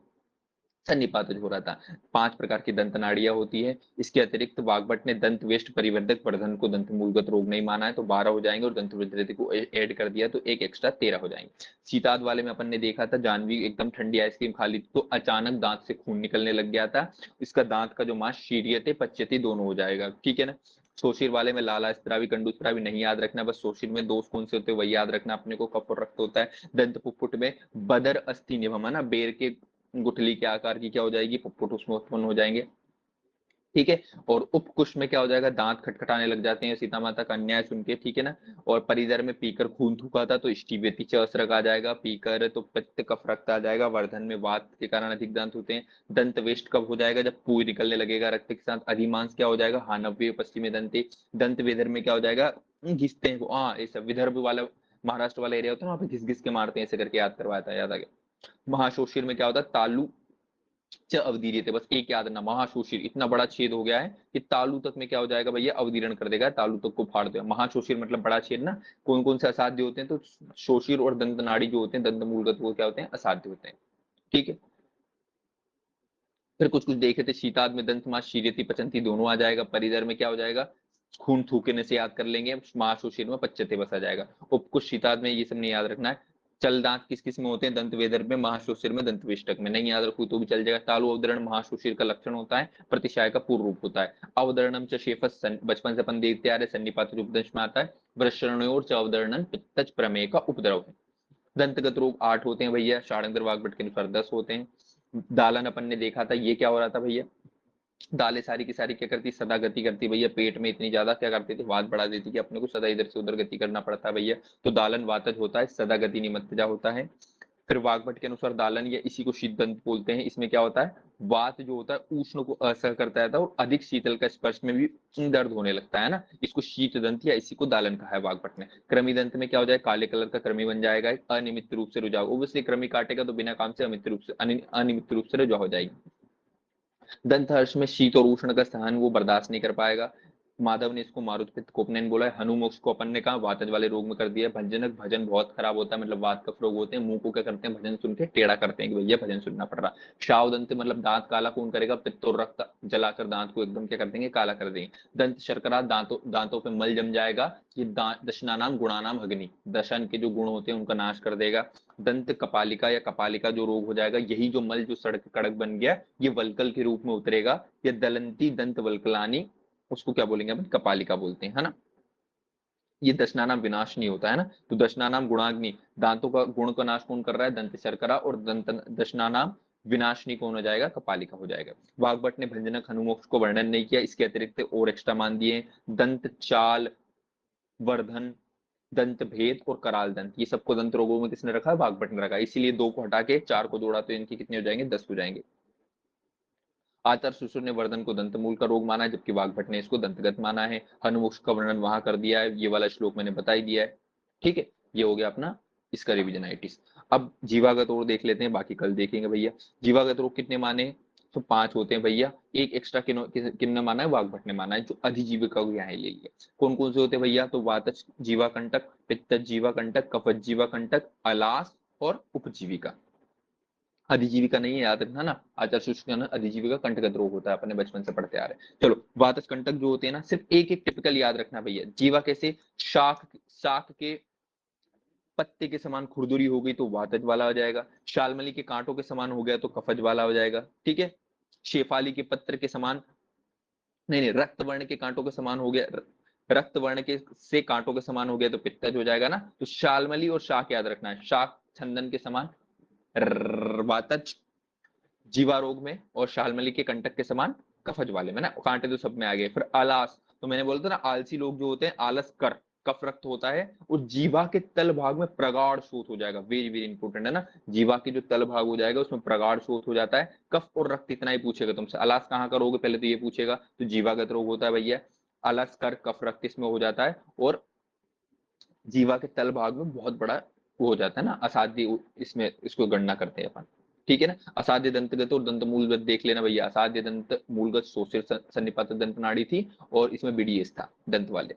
सन्निपातज हो रहा था। 5 प्रकार की दंत नाड़ियां होती है। इसके अतिरिक्त वाग्भट ने दंत वेष्ट परिवर्धक वर्धन को दंत मूलगत रोग नहीं माना है, तो 12 हो जाएंगे, और दंत वृद्धि को ऐड कर दिया तो एक एक्स्ट्रा 13 हो जाएंगे। शीताद वाले में अपन ने देखा था, जानवी एकदम ठंडी आइसक्रीम खा ली तो अचानक दांत से खून निकलने लग गया था, इसका दांत का जो मांस शीर्यते पच्यते दोनों हो जाएगा, ठीक है ना। शोषिर वाले में लाला स्त्रावी कंडू स्त्रावी नहीं याद रखना, बस शोषिर में दोष कौन से होते हैं वही याद रखना अपने को, कफ और रक्त होता है। दंत पुप्पुट में बदर अस्थि निभम, है ना, बेर के गुठली के आकार की क्या हो जाएगी पुप्पुट उसमें उत्पन्न हो जाएंगे, ठीक है। और उपकुश में क्या हो जाएगा, दांत खटखटाने लग जाते हैं सीता माता का अन्याय सुन के, ठीक है ना। और परिधर में पीकर खून थूका था तो स्टीवेति चरक आ जाएगा, पीकर तो पित्त कफ रक्त आ जाएगा। वर्धन में वात के कारण अधिक दांत होते हैं। दंत वेष्ट कब हो जाएगा, जब पूरी निकलने लगेगा रक्त के साथ। अधिमांस क्या हो जाएगा, हानव्य पश्चिमी दंते। दंत वेदर में क्या हो जाएगा, घिसते हैं, हाँ ये सब विदर्भ वाला महाराष्ट्र वाला एरिया होता है ना, वहाँ पे घिस घिस के मारते हैं, ऐसे करके याद करवाया था, याद आ गया। महाशोषिर में क्या होता है, तालु च अवधीर्यते, बस एक याद रखना, महाशोषिर इतना बड़ा छेद हो गया है कि तालु तक में क्या हो जाएगा भैया, अवधीर्ण कर देगा, तालु तक को फाड़ देगा। महाशोषिर मतलब बड़ा छेद ना। कौन कौन से असाध्य होते हैं, तो शोषिर और दंत नाड़ी जो होते हैं, दंत मूलगत वो क्या होते हैं असाध्य होते हैं, ठीक है। फिर कुछ कुछ देखे थे, शीताद में दंत मास शीर्यति पचंती दोनों आ जाएगा। परिधर में क्या हो जाएगा, खून थूकने से याद कर लेंगे, महाशोषिर में पच्चते बस आ जाएगा। उपकुश शीताद में ये सब नहीं याद रखना है। चल दांत किस किस में होते हैं, दंत वेदर में, महाशोषिर में, दंत वेष्टक में, नहीं याद रखू तो भी चल जाएगा। तालु अवधरण महाशोषिर का लक्षण होता है, प्रतिशाय का पूर्व रूप होता है। अवधरणम च शेफस, बचपन से अपन देखते आ रहे, सन्निपात उपदेश में आता है। वृषणोर च अवधरणन पित्तज प्रमेय का उपद्रव है। दंतगत रोग 8 होते हैं भैया, षाड़ंगर वाग्भट के अनुसार 10 होते हैं। दालन अपन ने देखा था, ये क्या हो रहा था भैया, दालें सारी की सारी क्या करती, सदा गति करती भैया, पेट में इतनी ज्यादा क्या करती थी, वात बढ़ा देती कि अपने को सदा इधर से उधर गति करना पड़ता है भैया। तो दालन वातज होता है, सदा गति निमत्तजा होता है। फिर वाग्भट के अनुसार दालन या इसी को शीत दंत बोलते हैं, इसमें क्या होता है, वात जो होता है उष्ण को असह करता रहता है, और अधिक शीतल का स्पर्श में भी दर्द होने लगता है ना, इसको शीत दंत या इसी को दालन कहा है वाग्भट ने। कृमि दंत में क्या हो जाए, काले कलर का कृमि बन जाएगा, अनियमित रूप से रुझाव, ओब्वियसली कृमि काटेगा तो बिना काम से अनियमित रूप से रुझाव हो जाएगी। दंत हर्ष में शीत और उष्ण का सहन वो बर्दाश्त नहीं कर पाएगा। माधव ने इसको मारुत पित्त कोपनेन बोला है। हनुमोक्ष को अपन ने कहा वातज वाले रोग में कर दिया। भंजनक, भजन बहुत खराब होता है, मतलब वात कफ रोग होते हैं, मुंह को क्या करते हैं भजन सुन के टेढ़ा करते हैं कि भैया भजन सुनना पड़ रहा। शावदंत मतलब दांत काला कौन करेगा, पित्त और रक्त जलाकर दांत को एकदम क्या कर देंगे, काला कर देंगे। दंत शर्करा, दांतों पे मल जम जाएगा, ये दशनानाम गुणानाम अग्नि, दशन के जो गुण होते हैं उनका नाश कर देगा। दंत कपालिका या कपालिका जो रोग हो जाएगा, यही जो मल जो सड़क कड़क बन गया ये वल्कल के रूप में उतरेगा। या दलंती दंत वल्कलानी, उसको क्या बोलेंगे अपन, कपालिका बोलते हैं, है ना। ये दशनानाम विनाश नहीं होता है ना, तो दशनानाम गुणाग्नि, दांतों का गुण का नाश कौन कर रहा है, दंत शर्करा, और दंत दशनानाम विनाशनी कौन हो जाएगा, कपालिका हो जाएगा। वाग्भट ने भंजनक हनुमोक्ष को वर्णन नहीं किया, इसके अतिरिक्त और एक्स्ट्रा मान दिए। दंत चाल, वर्धन, दंत भेद और कराल दंत, ये सबको दंत रोगों में किसने रखा है, वाग्भट ने रखा है, इसीलिए 2 को हटा के 4 को जोड़ा तो इनके कितने हो जाएंगे, 10 हो जाएंगे। आचार्य सुश्रुत ने वर्धन को दंतमूल का रोग माना है, जबकि वाग्भट ने इसको दंतगत माना है। हनुमोक्ष का वर्णन वहां कर दिया है, ये वाला श्लोक मैंने बता ही दिया है। ठीक है, ये हो गया अपना इसका रिविजनाइटिस। अब जीवागत रोग देख लेते हैं, बाकी कल देखेंगे भैया। जीवागत रोग कितने माने, तो 5 होते हैं भैया। एक एक्स्ट्रा किन माना है, वाग्भट ने माना है, जो अधिजीविका को यहाँ ले लिया। कौन कौन से होते हैं भैया, तो वातज जीवाकंटक, पित्तज जीवाकंटक, कफज जीवाकंटक, अलास और उपजीविका। अधिजीविका नहीं है, याद रखना ना, आचार्य शुष्क अधिजीविका कंटकत रोग होता है, अपने बचपन से पढ़ते आ रहे हैं। चलो, वातज कंटक जो होते हैं ना, सिर्फ एक एक टिपिकल याद रखना भैया। जीवा कैसे, शाख शाख के पत्ते के समान खुरदुरी हो गई तो वातज वाला हो जाएगा। शालमली के कांटों के समान हो गया तो कफज वाला हो जाएगा। ठीक है, शेफाली के पत्र के समान, नहीं, रक्त वर्ण के कांटों के समान हो गया, रक्त वर्ण के से कांटों के समान हो गया तो पित्तज हो जाएगा ना। तो शालमली और शाख याद रखना है, शाख छंदन के समान वातज जीवा रोग में, और शालमली के कंटक के समान कफज वाले में ना। कांटे तो सब में आ गए। फिर आलस, तो मैंने बोला था ना, आलसी लोग जो होते हैं, आलस कर कफ रक्त होता है, और जीवा के तल भाग में प्रगाढ़ शोथ हो जाएगा। वेरी वेरी इंपॉर्टेंट है ना, जीवा के जो तल भाग हो जाएगा उसमें प्रगाढ़ शोथ हो जाता है। कफ और रक्त इतना ही पूछेगा तुमसे। आलस कहाँ का रोग है पहले तो ये पूछेगा, तो जीवागत रोग होता है भैया। आलस कर कफ रक्त इसमें हो जाता है, और जीवा के तल भाग में बहुत बड़ा वो हो जाता है ना, असाध्य, इसमें इसको गणना करते हैं अपन। ठीक है ना, असाध्य दंतगत और दंत मूलगत देख लेना भैया। असाध्य दंत मूलगत सोसिर सन्निपात दंत नाड़ी थी, और इसमें बीडीएस था दंत वाले।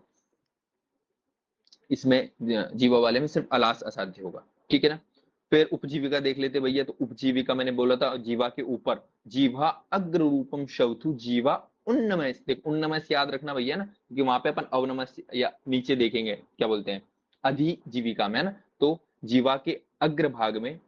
इसमें जीवा वाले में सिर्फ अलास असाध्य होगा। ठीक है ना। फिर उपजीविका देख लेते भैया। तो उपजीविका मैंने बोला था, जीवा के ऊपर, जीवा अग्र रूपम शवथु जीवा उन्नमय। देख, उन्नमय याद रखना भैया ना, क्योंकि वहां पे अपन अवनमय या नीचे देखेंगे, क्या बोलते हैं, अधिजीविका में, है ना। तो जीवा के अग्रभाग में,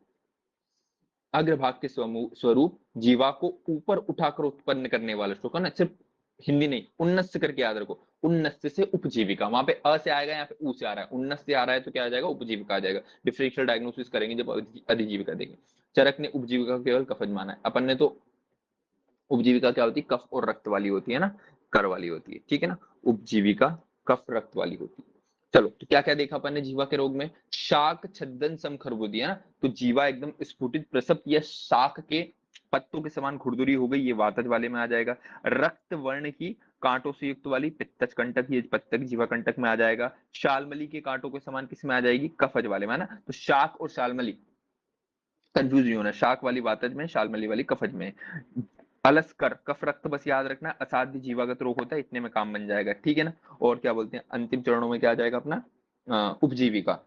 अग्रभाग के स्वरूप जीवा को ऊपर उठाकर उत्पन्न करने वाला श्लोक है ना। सिर्फ हिंदी नहीं, उन्नस्य करके याद रखो। उन्नस्य से उपजीविका, वहां पे अ से आएगा, यहाँ पे ऊ से आ रहा है। उन्नस्य से आ रहा है तो क्या आ जाएगा, उपजीविका आ जाएगा। डिफरेंशियल डायग्नोसिस करेंगे जब अधिजीविका देंगे। चरक ने उपजीविका केवल कफज माना है। अपन ने तो उपजीविका क्या होती है, कफ और रक्त वाली होती है ना, कर वाली होती है। ठीक है ना, उपजीविका कफ रक्त वाली होती है। चलो, तो क्या क्या देखा अपन ने जीवा के रोग में, शाक छद्दन सम खरबूदी, है ना। तो जीवा एकदम स्फुटित प्रसव या शाक के पत्तों के समान खुरदुरी हो गई, ये वातज वाले में आ जाएगा। रक्त वर्ण की कांटों से युक्त वाली पित्तज कंटक, ये पत्तक जीवा कंटक में आ जाएगा। शालमली के कांटों के समान किस में आ जाएगी, कफज वाले में, है ना। तो शाक और शालमली कंफ्यूज नहीं होना, शाक वाली वातज में, शालमली वाली कफज में। अलस कर कफ रक्त बस याद रखना, असाध्य जीवागत रोग होता है, इतने में काम बन जाएगा। ठीक है ना। और क्या बोलते हैं, अंतिम चरणों में क्या आ जाएगा अपना, उपजीविका।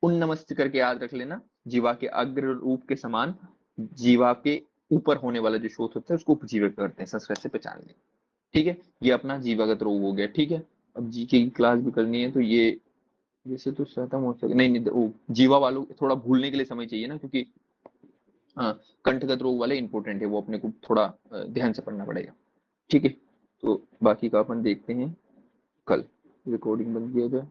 उन्नमस्त करके याद रख लेना, जीवा के अग्र रूप के समान, जीवा के ऊपर होने वाला जो शोथ होता है उसको उपजीविका करते हैं, संस्कृत से पहचान लें। ठीक है, ये अपना जीवागत रोग हो गया। ठीक है, अब जी की क्लास भी करनी है, तो ये वैसे तो खत्म हो सके, नहीं नहीं, वो जीवा वालों थोड़ा भूलने के लिए समय चाहिए ना, क्योंकि हाँ, कंठगत रोग वाले इंपॉर्टेंट है, वो अपने को थोड़ा ध्यान से पढ़ना पड़ेगा। ठीक है, तो बाकी का अपन देखते हैं कल। रिकॉर्डिंग बंद किया जाए।